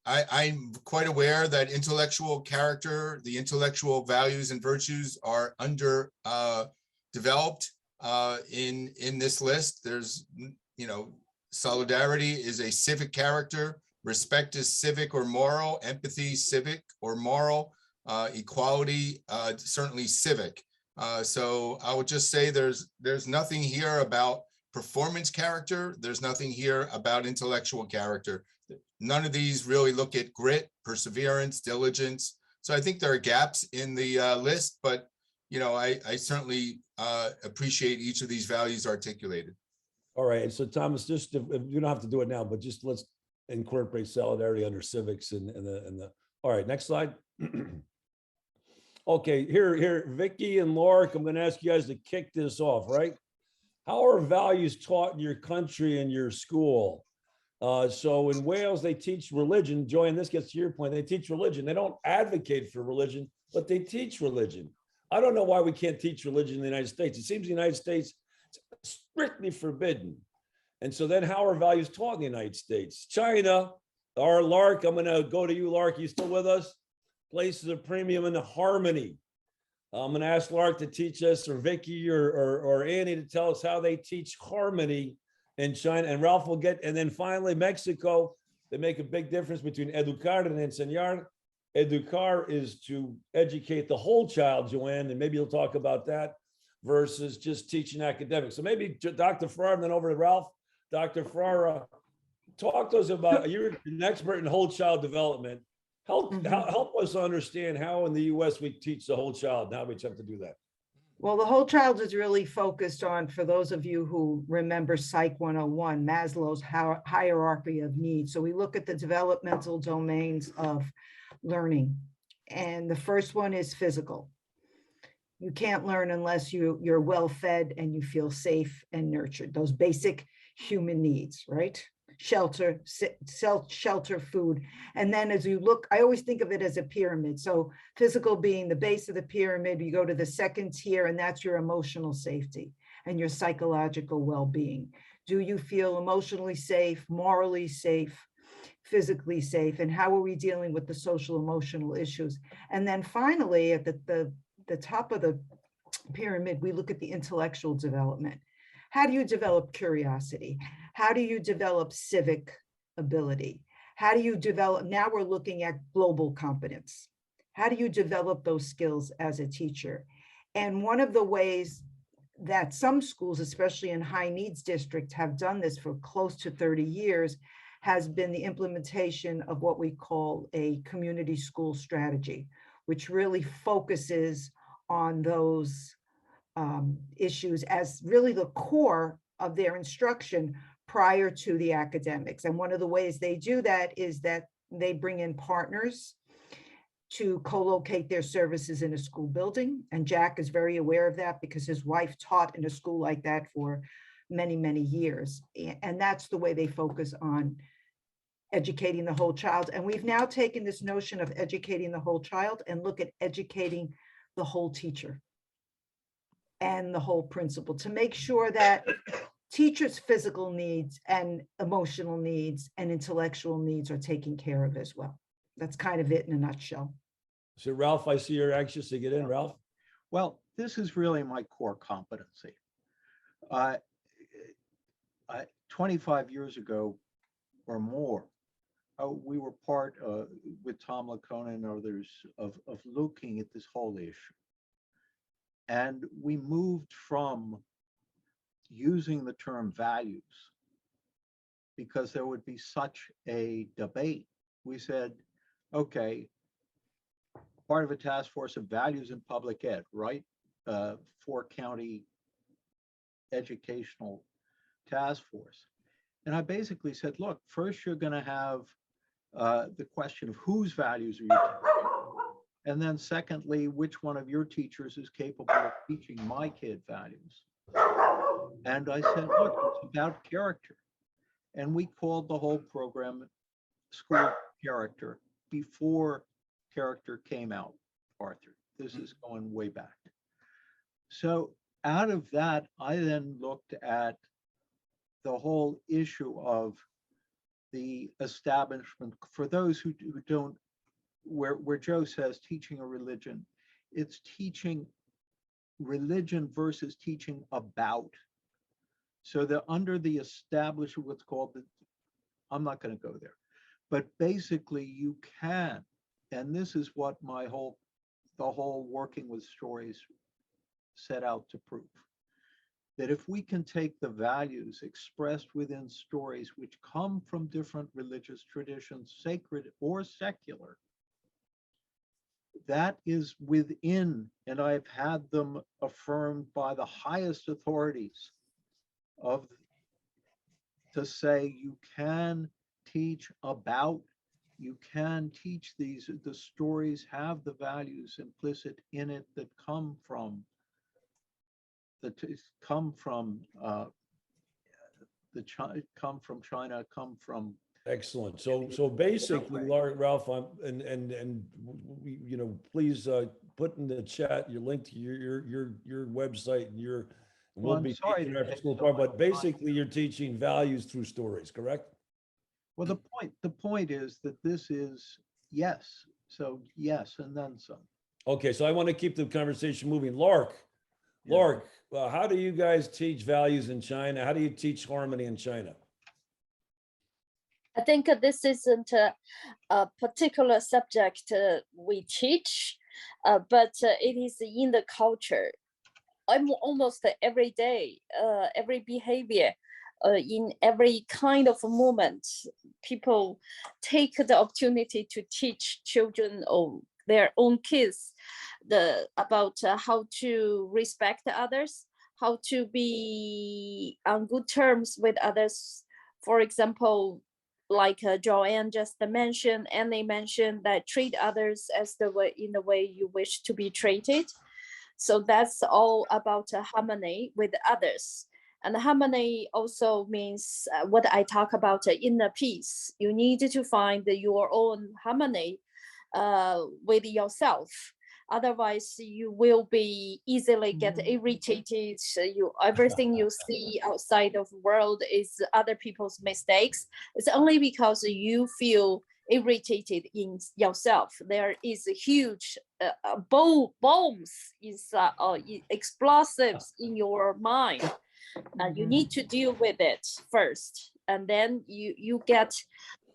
I'm quite aware that intellectual character, the intellectual values and virtues are under developed in this list. There's, you know, solidarity is a civic character, respect is civic or moral, empathy civic or moral, equality certainly civic. So I would just say there's nothing here about performance character. There's nothing here about intellectual character. None of these really look at grit, perseverance, diligence. So I think there are gaps in the list, but you know, I certainly appreciate each of these values articulated. All right, and so Thomas, just you don't have to do it now, but just let's incorporate solidarity under civics and the. All right, next slide. Okay, here, Vicky and Lark, I'm going to ask you guys to kick this off, right? How are values taught in your country and your school? So in Wales, they teach religion. Joy, and this gets to your point, they teach religion. They don't advocate for religion, but they teach religion. I don't know why we can't teach religion in the United States. It seems the United States is strictly forbidden. And so then how are values taught in the United States? China, our Lark, I'm going to go to you, Lark. You still with us? Places a premium in harmony. I'm going to ask Lark to teach us, or Vicky or Annie to tell us how they teach harmony in China. And Ralph will get, and then finally, Mexico, they make a big difference between educar and enseñar. Educar is to educate the whole child, Joanne, and maybe you'll talk about that, versus just teaching academics. So maybe Dr. Farrar, and then over to Ralph. Dr. Farrar, talk to us about, you're an expert in whole child development. Help us understand how in the US we teach the whole child, and how we attempt to do that. Well, the whole child is really focused on, for those of you who remember Psych 101, Maslow's hierarchy of needs. So we look at the developmental domains of learning. And the first one is physical. You can't learn unless you're well fed and you feel safe and nurtured. Those basic human needs, right? Shelter, food. And then as you look, I always think of it as a pyramid. So physical being the base of the pyramid, you go to the second tier, and that's your emotional safety and your psychological well-being. Do you feel emotionally safe, morally safe, physically safe? And how are we dealing with the social emotional issues? And then finally, at the top of the pyramid, we look at the intellectual development. How do you develop curiosity? How do you develop civic ability? How do you develop, now we're looking at global competence. How do you develop those skills as a teacher? And one of the ways that some schools, especially in high needs districts, have done this for close to 30 years has been the implementation of what we call a community school strategy, which really focuses on those issues as really the core of their instruction prior to the academics. And one of the ways they do that is that they bring in partners to co-locate their services in a school building. And Jack is very aware of that because his wife taught in a school like that for many, many years. And that's the way they focus on educating the whole child. And we've now taken this notion of educating the whole child and look at educating the whole teacher and the whole principal to make sure that teachers' physical needs and emotional needs and intellectual needs are taken care of as well. That's kind of it in a nutshell. So Ralph, I see you're anxious to get in, Ralph. Well, this is really my core competency. 25 years ago, or more. We were part with Tom Lacona and others of looking at this whole issue. And we moved from using the term values because there would be such a debate. We said, okay, part of a task force of values in public ed, right? 4-county educational task force. And I basically said, look, first you're going to have the question of whose values are you teaching? And then secondly, which one of your teachers is capable of teaching my kid values? And I said, look, it's about character. And we called the whole program School Character before character came out, Arthur. This is going way back. So out of that, I then looked at the whole issue of the establishment. For those who don't, where Joe says teaching a religion, it's teaching religion versus teaching about. So that under the established, what's called the, I'm not going to go there, but basically you can, and this is what the whole working with stories set out to prove, that if we can take the values expressed within stories which come from different religious traditions, sacred or secular, that is within, and I've had them affirmed by the highest authorities to say you can teach about, you can teach these, the stories have the values implicit in it that come from China, come from. Excellent. So basically, Ralph, please put in the chat your link to your website and your. Well, I'm sorry to after school take so part, much but basically you're teaching values through stories, correct? Well, the point is that this is yes. So yes, and then some. Okay, so I want to keep the conversation moving. Lark, how do you guys teach values in China? How do you teach harmony in China? I think this isn't a particular subject we teach, but it is in the culture. I'm almost every day, every behavior, in every kind of moment, people take the opportunity to teach children or their own kids about how to respect others, how to be on good terms with others. For example, like Joanne just mentioned, and they mentioned that treat others as in the way you wish to be treated. So that's all about harmony with others. And harmony also means what I talk about, inner peace. You need to find your own harmony with yourself. Otherwise, you will be easily get irritated. Everything you see outside of the world is other people's mistakes. It's only because you feel irritated in yourself. There is a huge bombs, explosives in your mind. You need to deal with it first, and then you get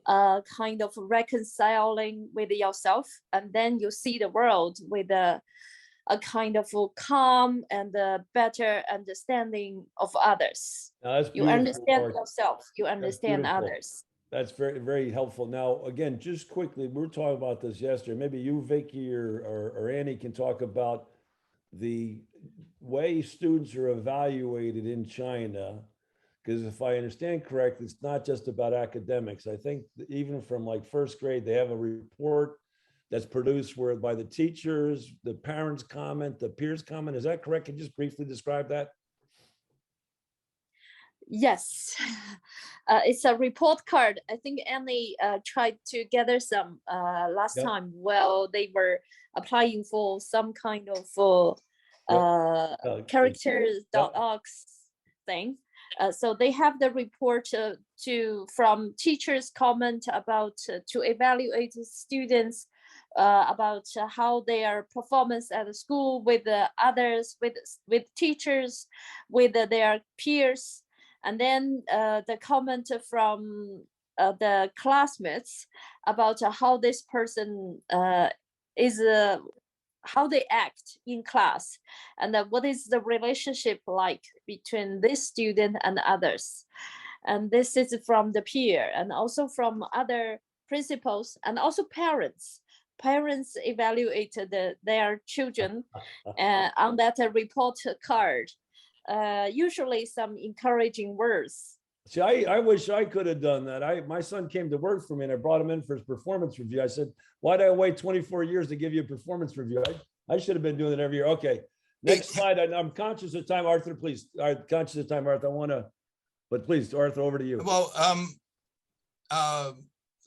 kind of reconciling with yourself, and then you see the world with a kind of calm and a better understanding of others. You understand yourself, you understand others. That's very, very helpful. Now, again, just quickly, we were talking about this yesterday. Maybe you, Vicky, or Annie can talk about the way students are evaluated in China. Because if I understand correctly, it's not just about academics. I think even from like first grade, they have a report that's produced where by the teachers, the parents comment, the peers comment. Is that correct? Can you just briefly describe that? Yes, it's a report card. I think Annie tried to gather some last time while they were applying for some kind of character.orgs thing. So they have the report from teachers' comment about to evaluate students about how their performance at the school with the others, with teachers, with their peers. And then the comment from the classmates about how this person is how they act in class, and what is the relationship like between this student and others. And this is from the peer and also from other principals and also parents. Parents evaluated their children on that report card. Usually some encouraging words. See, I wish I could have done that. My son came to work for me and I brought him in for his performance review. I said, why did I wait 24 years to give you a performance review? I should have been doing it every year. Okay, next slide. I'm conscious of time, Arthur, please. All right, conscious of time, Arthur. I want to, but please, Arthur, over to you. Well,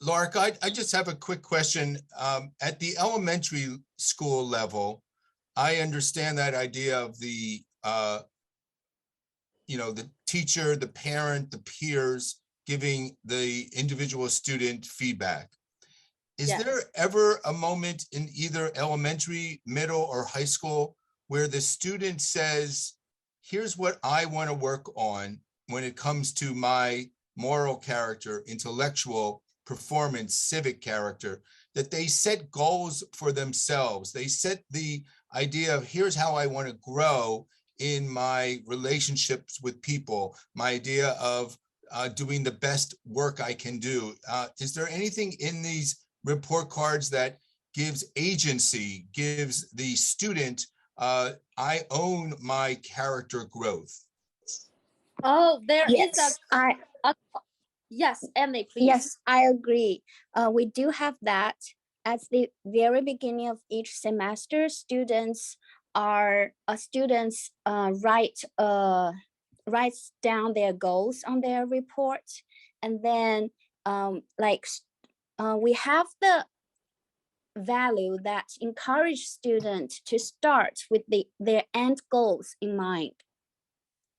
Lark, I just have a quick question. At the elementary school level, I understand that idea of the, the teacher, the parent, the peers giving the individual student feedback. Is there ever a moment in either elementary, middle, or high school where the student says, here's what I want to work on when it comes to my moral character, intellectual performance, civic character, that they set goals for themselves? They set the idea of here's how I want to grow in my relationships with people, my idea of doing the best work I can do. Is there anything in these report cards that gives agency, gives the student, I own my character growth? Oh, there is Yes, yes, Annie, please. yes, I agree. We do have that at the very beginning of each semester. Students writes down their goals on their report, and then we have the value that encourage students to start with their end goals in mind.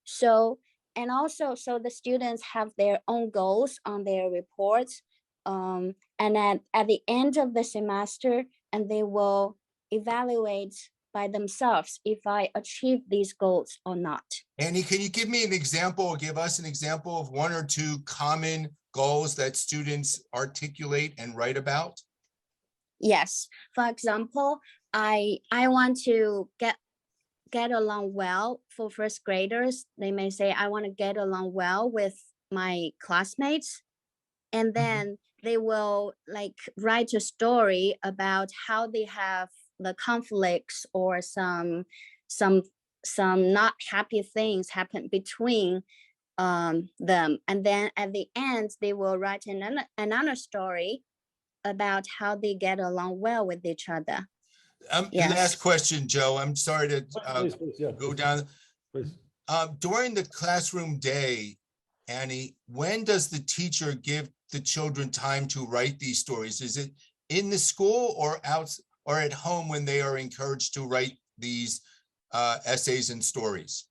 So, and also, so the students have their own goals on their reports, and at the end of the semester, and they will evaluate by themselves if I achieve these goals or not. Annie, can you give me an example, or give us an example of one or two common goals that students articulate and write about? Yes, for example, I want to get along well. For first graders, they may say, I want to get along well with my classmates. And then they will write a story about how they have the conflicts or some not happy things happen between them. And then at the end, they will write another story about how they get along well with each other. Yes. Last question, Joe. I'm sorry to Please, yeah, go down. please. During the classroom day, Annie, when does the teacher give the children time to write these stories? Is it in the school or out or at home when they are encouraged to write these essays and stories?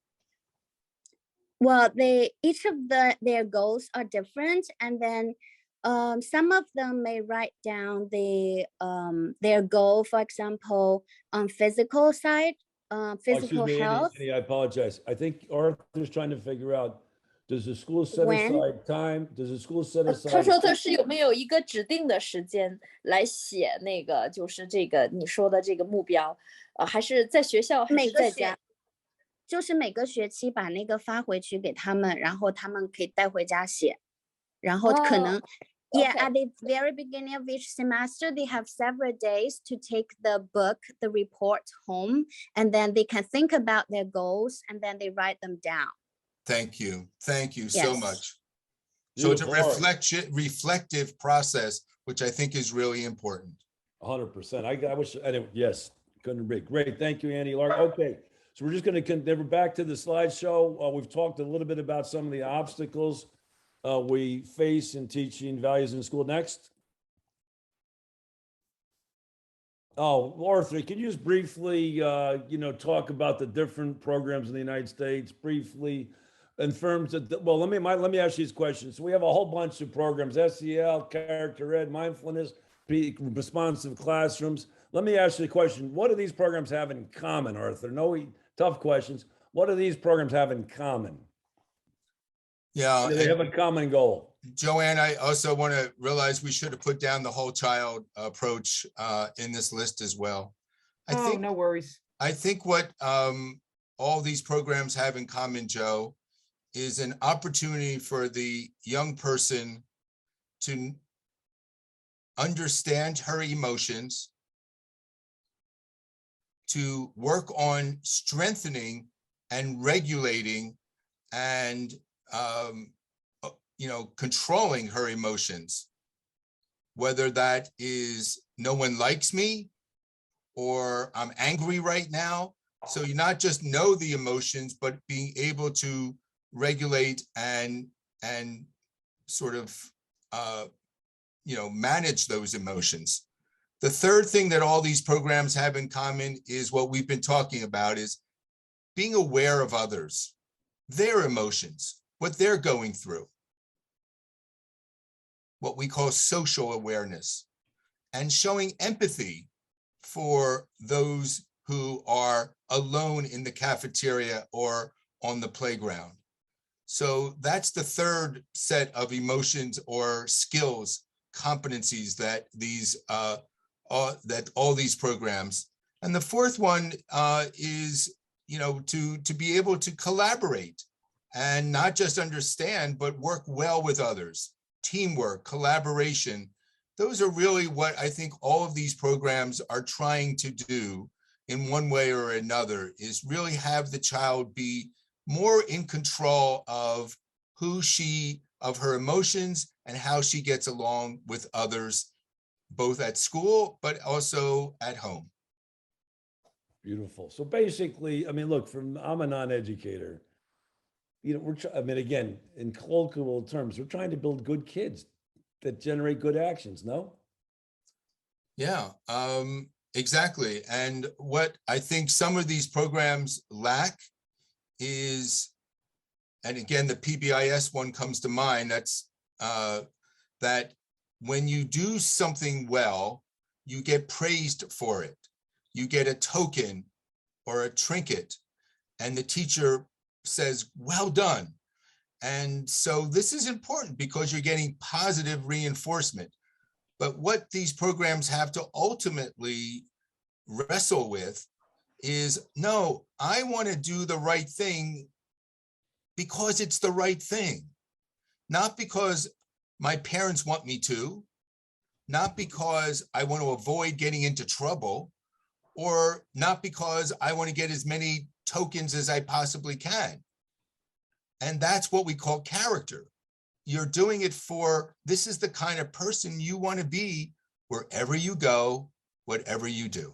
Well, each of their goals are different, and then some of them may write down their goal, for example, on physical side, physical health. Annie, I apologize. I think Arthur's trying to figure out, does the school set When? aside time? Does the school set 他 aside? 说的是有没有一个指定的时间来写那个，就是这个你说的这个目标，还是在学校还是在家？就是每个学期把那个发回去给他们，然后他们可以带回家写，然后可能。Yeah, at the very beginning of each semester, they have several days to take the book, the report home, and then they can think about their goals and then they write them down. Thank you. Thank you so Yes. much. So it's a Beautiful. reflective process, which I think is really important. 100%. I wish, yes, couldn't agree. Great. Thank you, Annie. Lark. Okay. So we're just going to, we're back to the slideshow. We've talked a little bit about some of the obstacles we face in teaching values in school. Next. Oh, Arthur, can you just briefly, talk about the different programs in the United States briefly in terms of, well, let me ask you this question. So we have a whole bunch of programs, SEL, character ed, mindfulness, responsive classrooms. Let me ask you a question. What do these programs have in common, Arthur? No tough questions. What do these programs have in common? Yeah. Do they have a common goal? Joanne, I also want to realize we should have put down the whole child approach in this list as well. Oh, no worries. I think what all these programs have in common, Joe, is an opportunity for the young person to understand her emotions, to work on strengthening and regulating and controlling her emotions, whether that is no one likes me or I'm angry right now. So you not just know the emotions, but being able to regulate and sort of manage those emotions. The third thing that all these programs have in common is what we've been talking about, is being aware of others, their emotions, what they're going through, what we call social awareness, and showing empathy for those who are alone in the cafeteria or on the playground. So that's the third set of emotions or skills, competencies that all these programs. And the fourth one is, to be able to collaborate and not just understand, but work well with others, teamwork, collaboration. Those are really what I think all of these programs are trying to do in one way or another, is really have the child be more in control of of her emotions and how she gets along with others, both at school, but also at home. Beautiful. So basically, I mean, look, I'm a non-educator. Again, in colloquial terms, we're trying to build good kids that generate good actions, no? Yeah, exactly. And what I think some of these programs lack is, and again, the PBIS one comes to mind, that's that when you do something well, you get praised for it. You get a token or a trinket, and the teacher says, well done. And so this is important because you're getting positive reinforcement. But what these programs have to ultimately wrestle with is, no, I want to do the right thing because it's the right thing, not because my parents want me to, not because I want to avoid getting into trouble, or not because I want to get as many tokens as I possibly can. And that's what we call character. You're doing it for, this is the kind of person you want to be wherever you go, whatever you do.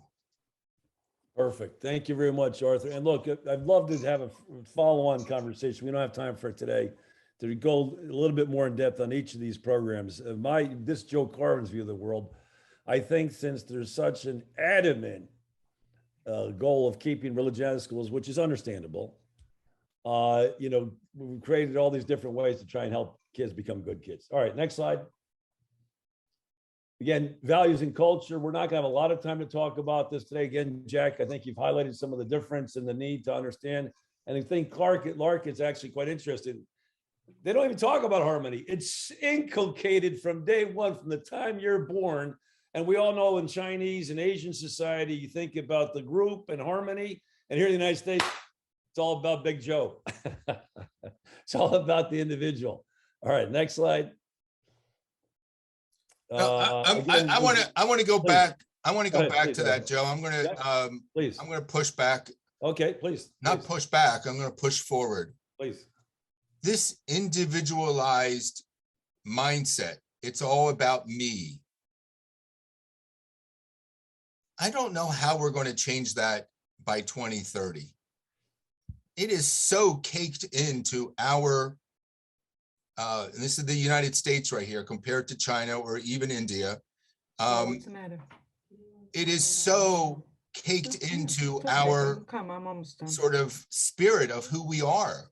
Perfect. Thank you very much, Arthur. And look, I'd love to have a follow-on conversation. We don't have time for it today, to go a little bit more in depth on each of these programs. This Joe Carvin's view of the world, I think, since there's such an adamant goal of keeping religion out of schools, which is understandable, we've created all these different ways to try and help kids become good kids. All right, next slide. Again, values and culture. We're not going to have a lot of time to talk about this today. Again, Jack, I think you've highlighted some of the difference and the need to understand. And I think Lark is actually quite interested. They don't even talk about harmony. It's inculcated from day one, from the time you're born. And we all know in Chinese and Asian society, you think about the group and harmony. And here in the United States, it's all about Big Joe. It's all about the individual. All right, next slide. I want to go back. I want to go back to that, Joe. I'm going to push back. Okay, please. Not push back. I'm going to push forward. Please. This individualized mindset, it's all about me. I don't know how we're going to change that by 2030. It is so caked into our, and this is the United States right here compared to China or even India. What's the matter? It is so caked into our sort of spirit of who we are,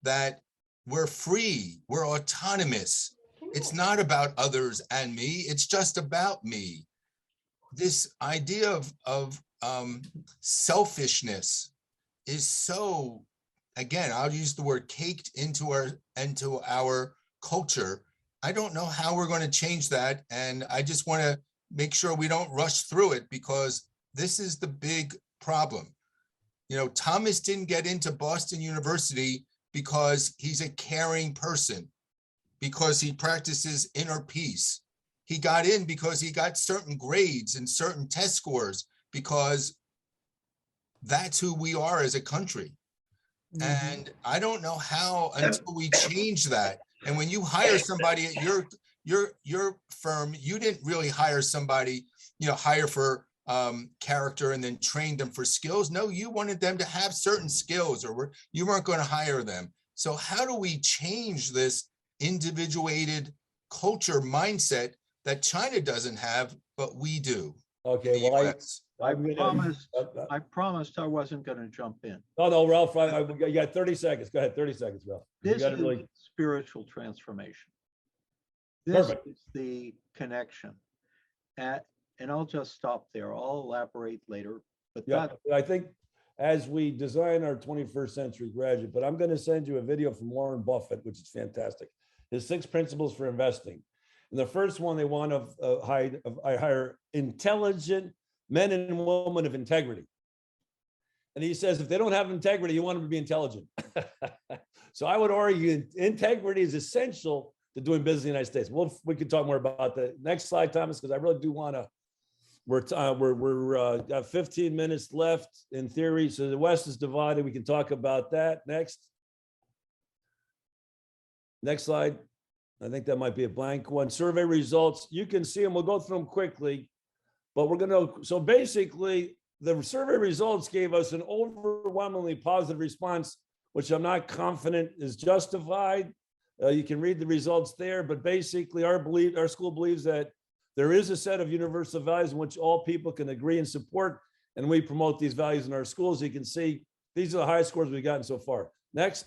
that we're free, we're autonomous. It's not about others and me, it's just about me. This idea of selfishness is so, again, I'll use the word caked into our culture, I don't know how we're going to change that. And I just want to make sure we don't rush through it, because this is the big problem. You know, Thomas didn't get into Boston University because he's a caring person, because he practices inner peace. He got in because he got certain grades and certain test scores, because that's who we are as a country. And I don't know how until we change that. And when you hire somebody at your firm, you didn't really hire somebody, you know, hire for character and then train them for skills. No, you wanted them to have certain skills, or you weren't going to hire them. So how do we change this individuated culture mindset that China doesn't have, but we do? Okay, in the well, US? I promised I wasn't going to jump in. no, Ralph, you got 30 seconds. Go ahead, 30 seconds, Ralph. You This gotta is really- spiritual transformation. This Perfect. is the connection. And I'll just stop there. I'll elaborate later, but Yeah, that, I think as we design our 21st century graduate, but I'm going to send you a video from Warren Buffett, which is fantastic. His 6 principles for investing. And the first one, they want to hire intelligent men and women of integrity. And he says, if they don't have integrity, you want them to be intelligent. So I would argue integrity is essential to doing business in the United States. We can talk more about that. Next slide, Thomas, because I really do want to. We're got 15 minutes left in theory. So the West is divided. We can talk about that. Next slide. I think that might be a blank one. Survey results. You can see them. We'll go through them quickly, but we're going to. So basically, the survey results gave us an overwhelmingly positive response, which I'm not confident is justified. You can read the results there, but basically our school believes that there is a set of universal values in which all people can agree and support, and we promote these values in our schools. You can see these are the highest scores we've gotten so far. Next.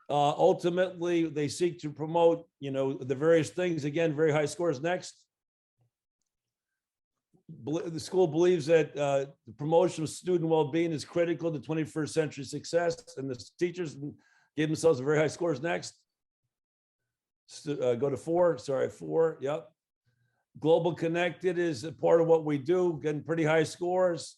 Ultimately, they seek to promote, the various things. Again, very high scores. Next. The school believes that the promotion of student well-being is critical to 21st century success, and the teachers gave themselves very high scores. Next. Go to 4. Sorry, 4. Yep. Global Connected is a part of what we do, getting pretty high scores.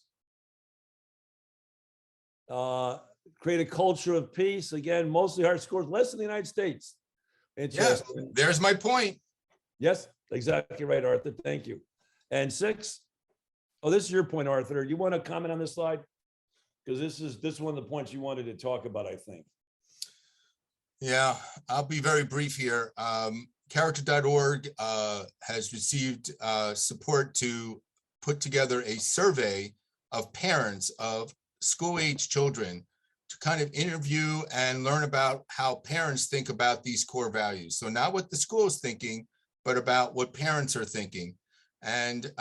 Create a culture of peace. Again, mostly high scores, less in the United States. Interesting. Yeah, there's my point. Yes, exactly right, Arthur. Thank you. And 6. Oh, this is your point, Arthur. You want to comment on this slide? Because this is one of the points you wanted to talk about, I think. Yeah, I'll be very brief here. Character.org has received support to put together a survey of parents of school-age children to kind of interview and learn about how parents think about these core values. So not what the school is thinking, but about what parents are thinking. And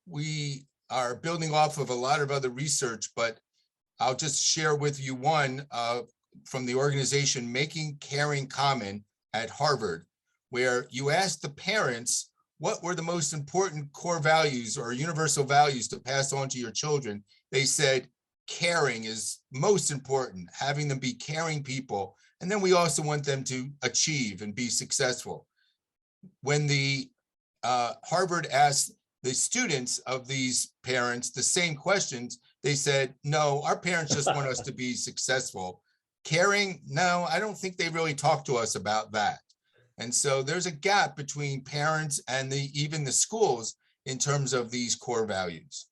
we are building off of a lot of other research, but I'll just share with you one from the organization Making Caring Common at Harvard, where you ask the parents what were the most important core values or universal values to pass on to your children. They said caring is most important, having them be caring people. And then we also want them to achieve and be successful. When the Harvard asked the students of these parents the same questions, they said, no, our parents just want us to be successful. Caring, no, I don't think they really talk to us about that. And so there's a gap between parents and even the schools in terms of these core values.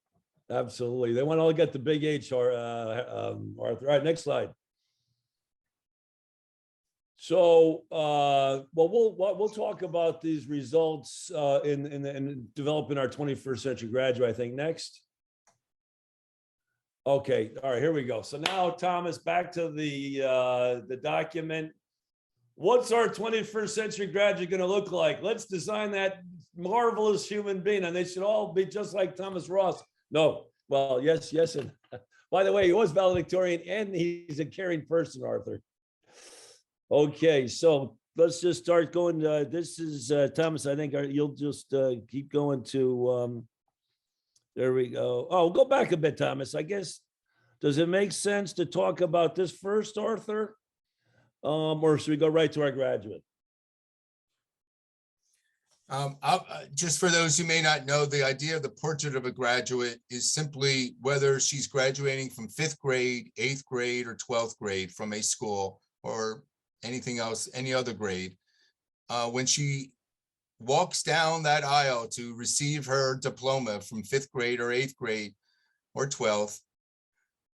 Absolutely. They want to all get the big H, Arthur. All right, next slide. So, we'll talk about these results in developing our 21st century graduate, I think. Next. Okay, all right, here we go. So now, Thomas, back to the document. What's our 21st century graduate going to look like? Let's design that marvelous human being, and they should all be just like Thomas Ross. No, well, yes, and by the way, he was valedictorian, and he's a caring person, Arthur. Okay, so let's just start going. This is Thomas. I think you'll just keep going to. There we go. Oh, go back a bit, Thomas. I guess, does it make sense to talk about this first, Arthur? Or should we go right to our graduate? Just for those who may not know, the idea of the portrait of a graduate is simply whether she's graduating from 5th grade, 8th grade, or 12th grade from a school or anything else, any other grade. When she walks down that aisle to receive her diploma from 5th grade or 8th grade or 12th,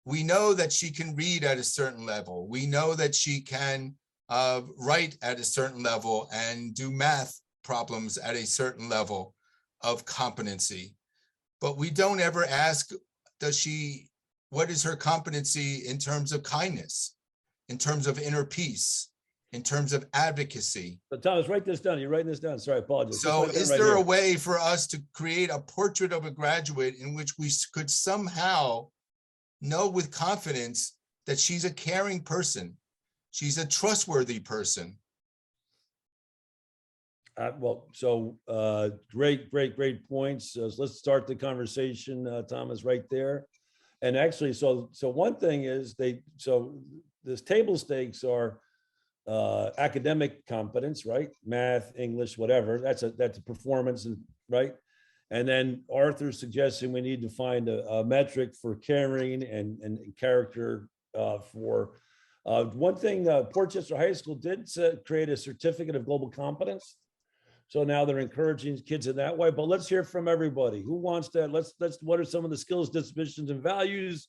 we know that she can read at a certain level. We know that she can write at a certain level and do math problems at a certain level of competency. But we don't ever ask, what is her competency in terms of kindness, in terms of inner peace, in terms of advocacy? But Thomas, write this down. You're writing this down. Sorry, I apologize. So is there a way for us to create a portrait of a graduate in which we could somehow know with confidence that she's a caring person, she's a trustworthy person? Great points. Let's start the conversation, Thomas, right there. And actually, so one thing is this table stakes are academic competence, right? Math, English, whatever. That's a performance, right? And then Arthur's suggesting we need to find a metric for caring and character for. One thing, Portchester High School did create a certificate of global competence. So now they're encouraging kids in that way. But let's hear from everybody. Who wants that? What are some of the skills, dispositions, and values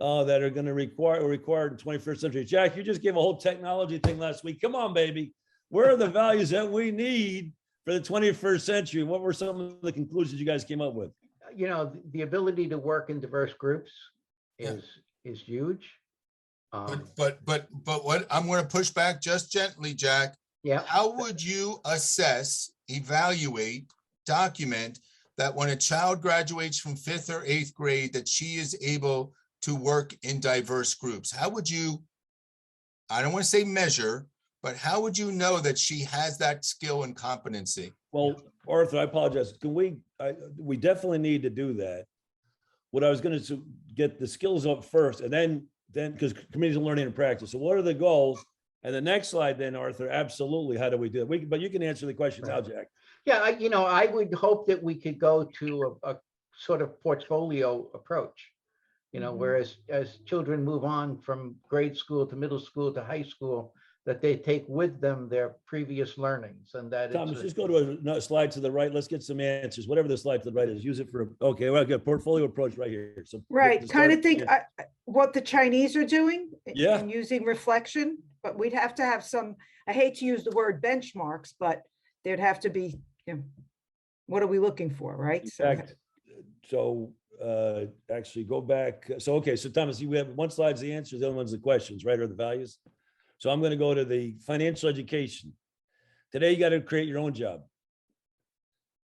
that are going to required in 21st century? Jack, you just gave a whole technology thing last week. Come on, baby. Where are the values that we need for the 21st century? What were some of the conclusions you guys came up with? You know, the ability to work in diverse groups is huge. But what I'm going to push back just gently, Jack. Yeah. How would you assess, evaluate, document that when a child graduates from 5th or 8th grade, that she is able to work in diverse groups? How would you, I don't want to say measure, but how would you know that she has that skill and competency? Well, Arthur, I apologize. We definitely need to do that. What I was going to get the skills up first, and then because communities of learning and practice. So what are the goals? And the next slide then, Arthur, absolutely. How do we do it? But you can answer the question now, Jack. Yeah, I would hope that we could go to a sort of portfolio approach, whereas as children move on from grade school to middle school to high school, that they take with them their previous learnings. And that Thomas, just go to a slide to the right. Let's get some answers. Whatever the slide to the right is, use it for, okay, well, good portfolio approach right here. So right, kind of think what the Chinese are doing and using reflection, but we'd have to have some, I hate to use the word benchmarks, but there'd have to be, what are we looking for, right? In fact, actually go back. So Thomas, we have one slide's the answers, the other one's the questions, right, or the values. So I'm going to go to the financial education. Today, you got to create your own job.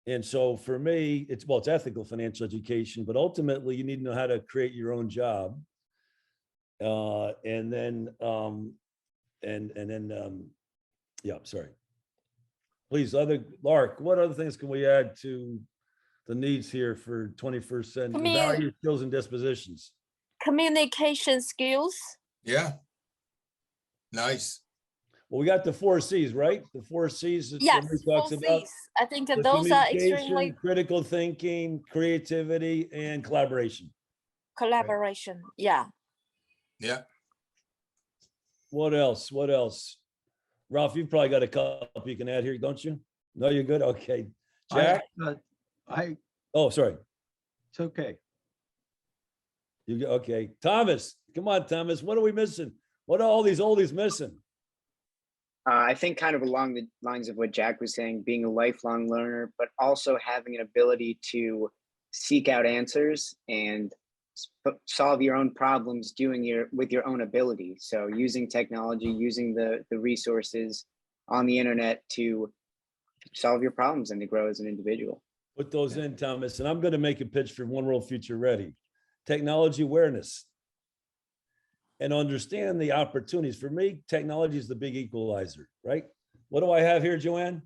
And so for me, it's ethical financial education, but ultimately you need to know how to create your own job. Sorry. Please, Lark, what other things can we add to the needs here for 21st century value, skills, and dispositions? Communication skills. Yeah. Nice. Well, we got the 4 C's, right? The 4 C's. Yes, 4 C's. I think those are extremely critical thinking, creativity, and collaboration. Collaboration, right. Yeah. Yeah. What else? Ralph, you've probably got a couple you can add here, don't you? No, you're good. Okay. Jack. Oh, sorry. It's okay. Okay. Thomas, come on, Thomas. What are we missing? What are all these oldies missing? I think kind of along the lines of what Jack was saying, being a lifelong learner, but also having an ability to seek out answers and solve your own problems with your own ability. So using technology, using the resources on the internet to solve your problems and to grow as an individual. Put those in, Thomas. And I'm going to make a pitch for One World Future Ready. Technology awareness. And understand the opportunities. For me, technology is the big equalizer, right? What do I have here, Joanne?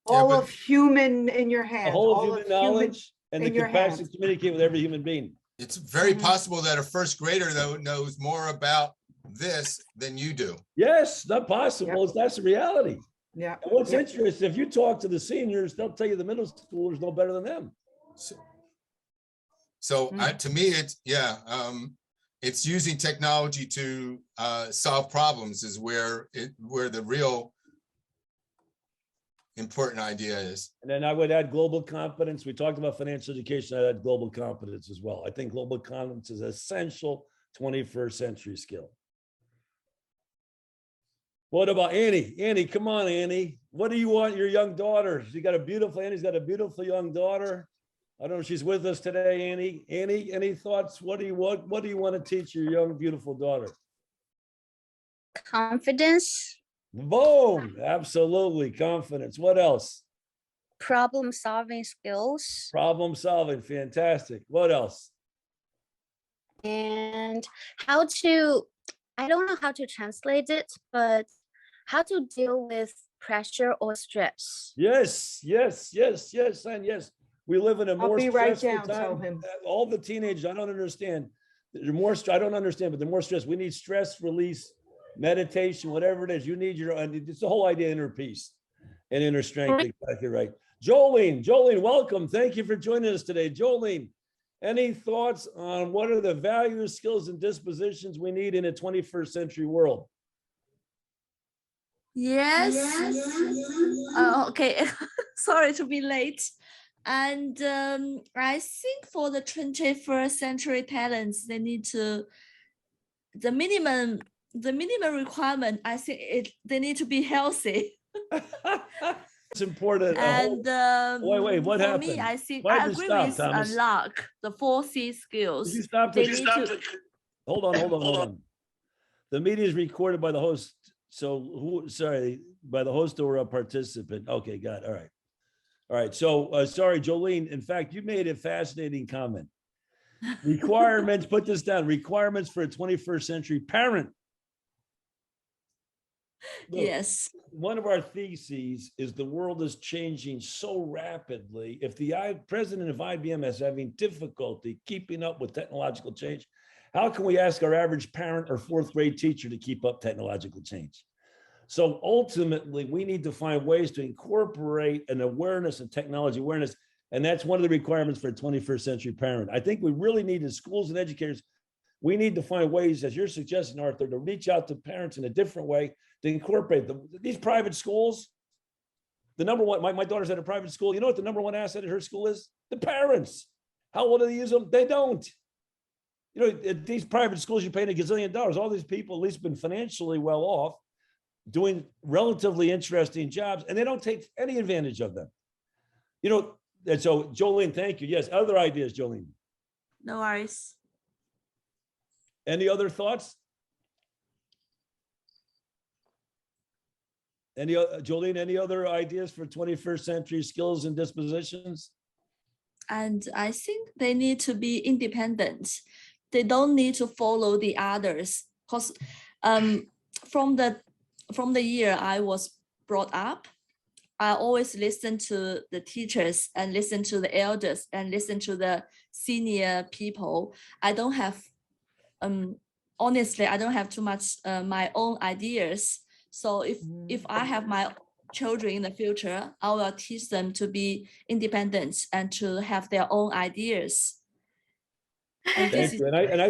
All of human in your hands. A whole human knowledge and the capacity to communicate with every human being. It's very possible that a first grader, though, knows more about this than you do. Yes, not possible. That's the reality. Yeah. And what's yeah. interesting, if you talk to the seniors, they'll tell you the middle schoolers know better than them. So to me, it's using technology to solve problems is where the real important idea is. And then I would add global competence. We talked about financial education. I'd add global competence as well. I think global competence is an essential 21st century skill. What about Annie? Annie, come on, Annie. What do you want your young daughter? Annie's got a beautiful young daughter. I don't know if she's with us today, Annie. Annie, any thoughts? What do you want to teach your young, beautiful daughter? Confidence, Boom, absolutely, confidence. What else? problem solving skills, Problem solving, fantastic. What else? and how to, I don't know how to translate it, but how to deal with pressure or stress. Yes, and yes. We live in a I'll more be right stressful down, tell time. him. All the teenagers, I don't understand. They're more, I don't understand, but they're more stressed. We need stress release, meditation, whatever it is. You need your, and it's the whole idea, inner peace and inner strength. Exactly right. Jolene, welcome. Thank you for joining us today. Jolene, any thoughts on what are the values, skills, and dispositions we need in a 21st century world? Yes. Okay. Sorry to be late. And I think for the 21st century talents, they need to, the minimum requirement, I think they need to be healthy. It's important. And wait, what for happened? me, I think Why'd I you agree stop, with Thomas? Lark, the 4C skills. Did you stop They the- need to, Hold on. The meeting is recorded by the host. So by the host or a participant. Okay, got it. All right. So sorry, Jolene. In fact, you made a fascinating comment. Requirements, put this down. Requirements for a 21st century parent. Look, yes. one of our theses is the world is changing so rapidly. If the president of IBM is having difficulty keeping up with technological change, how can we ask our average parent or fourth grade teacher to keep up technological change? So ultimately, we need to find ways to incorporate an awareness and technology awareness. And that's one of the requirements for a 21st century parent. I think we really need, as schools and educators, we need to find ways, as you're suggesting, Arthur, to reach out to parents in a different way, to incorporate them. These private schools, the number one, my daughter's at a private school. You know what the number one asset at her school is? The parents. How well do they use them? They don't. You know, at these private schools, you're paying $1 gazillion. All these people at least been financially well off, doing relatively interesting jobs, and they don't take any advantage of them. You know, and so Jolene, thank you. Yes, other ideas, Jolene. No worries. Any other thoughts? Jolene, any other ideas for 21st century skills and dispositions? And I think they need to be independent. They don't need to follow the others. Because from the year I was brought up, I always listen to the teachers and listen to the elders and listen to the senior people. I don't have, honestly, I don't have too much my own ideas. So if I have my children in the future, I will teach them to be independent and to have their own ideas. And Thank you. And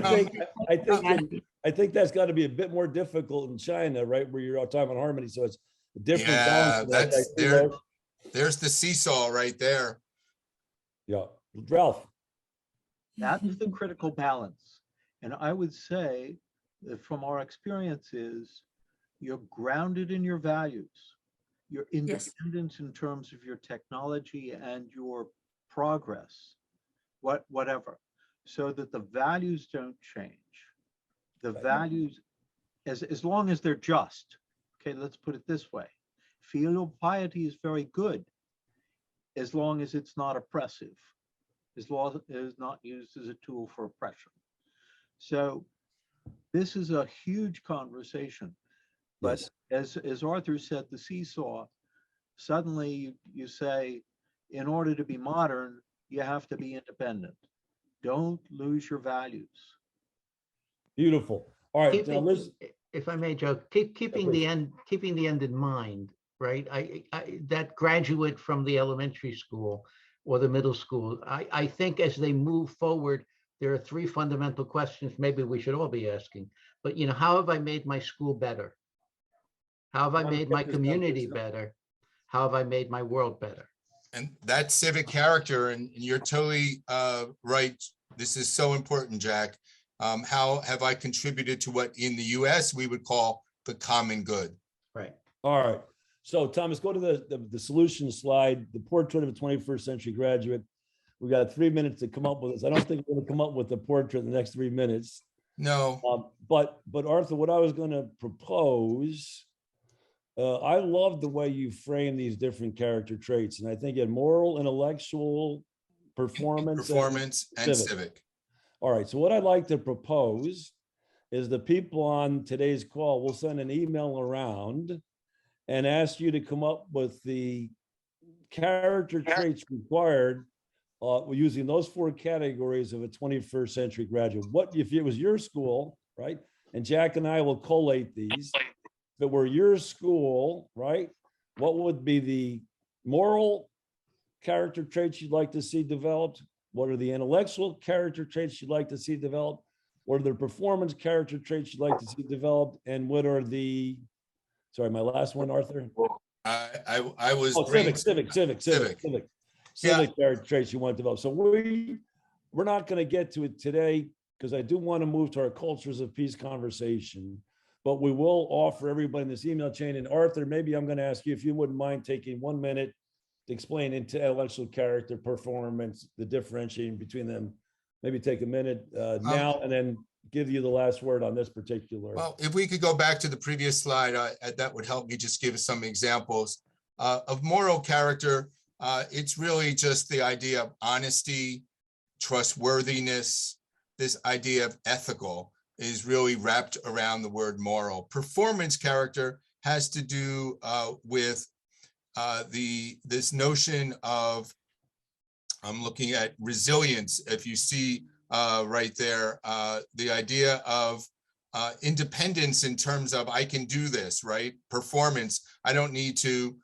I think that's got to be a bit more difficult in China, right? Where you're all talking about harmony. So it's a different Yeah, balance. that's there's the seesaw right there. Yeah. Ralph. That's the critical balance. And I would say that from our experiences, you're grounded in your values. You're independent in terms of your technology and your progress, whatever, so that the values don't change. The values, as long as they're just, okay, let's put it this way. Filial piety is very good as long as it's not oppressive, as long as it is not used as a tool for oppression. So this is a huge conversation. But as Arthur said, the seesaw, suddenly you say, in order to be modern, you have to be independent. Don't lose your values. Beautiful. All right. Now, If I may, Joe, keeping the end in mind, right? That graduate from the elementary school or the middle school, I think as they move forward, there are three fundamental questions maybe we should all be asking. But, you know, how have I made my school better? How have I made my community better? How have I made my world better? And that civic character, and you're totally right. This is so important, Jack. How have I contributed to what in the US we would call the common good? Right. All right. So Thomas, go to the solution slide, the portrait of a 21st century graduate. We got 3 minutes to come up with this. I don't think we're going to come up with the portrait in the next 3 minutes. No. But Arthur, what I was going to propose, I love the way you frame these different character traits, and I think you had moral, intellectual, performance, And civic. All right. So what I'd like to propose is the people on today's call will send an email around and ask you to come up with the character traits required using those 4 categories of a 21st century graduate. What if it was your school, right? And Jack and I will collate these. If it were your school, right? What would be the moral character traits you'd like to see developed? What are the intellectual character traits you'd like to see developed? What are the performance character traits you'd like to see developed? And what are the, sorry, my last one, Arthur? I was civic character traits you want to develop. So we're not going to get to it today because I do want to move to our cultures of peace conversation, but we will offer everybody in this email chain. And Arthur, maybe I'm going to ask you if you wouldn't mind taking 1 minute to explain into intellectual character, performance, the differentiating between them. Maybe take a minute now and then give you the last word on this particular. Well, if we could go back to the previous slide, that would help me just give some examples of moral character. It's really just the idea of honesty, trustworthiness. This idea of ethical is really wrapped around the word moral. Performance character has to do with this notion of, I'm looking at resilience. If you see right there, the idea of independence in terms of I can do this, right? Performance, I don't need to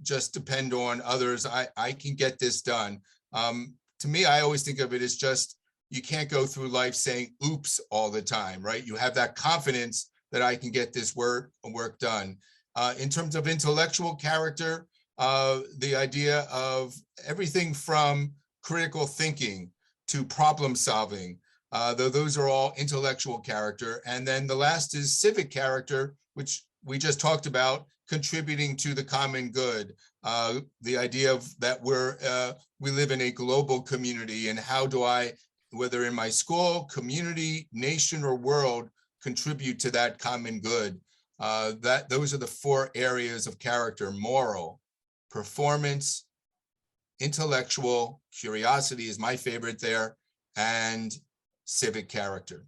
just depend on others. I can get this done. To me, I always think of it as just, you can't go through life saying oops all the time, right? You have that confidence that I can get this work done. In terms of intellectual character, the idea of everything from critical thinking to problem solving, those are all intellectual character. And then the last is civic character, which we just talked about, contributing to the common good. The idea of that we live in a global community, and how do I, whether in my school, community, nation, or world, contribute to that common good? Those are the 4 areas of character: moral, performance, intellectual, curiosity is my favorite there, and civic character.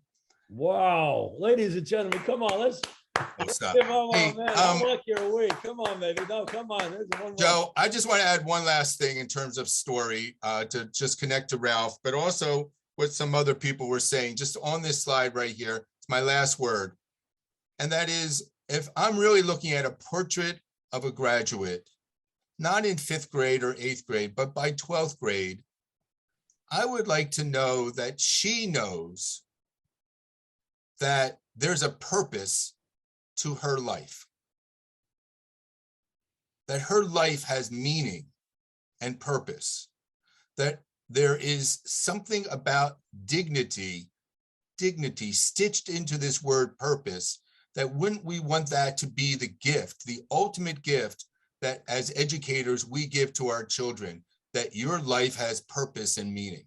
Wow, ladies and gentlemen, come on, let's Stop. give on, Hey, man. I'll look your way. Come on, baby. No, come on. There's one more. Joe, I just want to add one last thing in terms of story to just connect to Ralph, but also what some other people were saying just on this slide right here. It's my last word. And that is, if I'm really looking at a portrait of a graduate, not in 5th grade or 8th grade, but by 12th grade, I would like to know that she knows that there's a purpose to her life, that her life has meaning and purpose, that there is something about dignity stitched into this word purpose, that wouldn't we want that to be the gift, the ultimate gift that as educators we give to our children, that your life has purpose and meaning.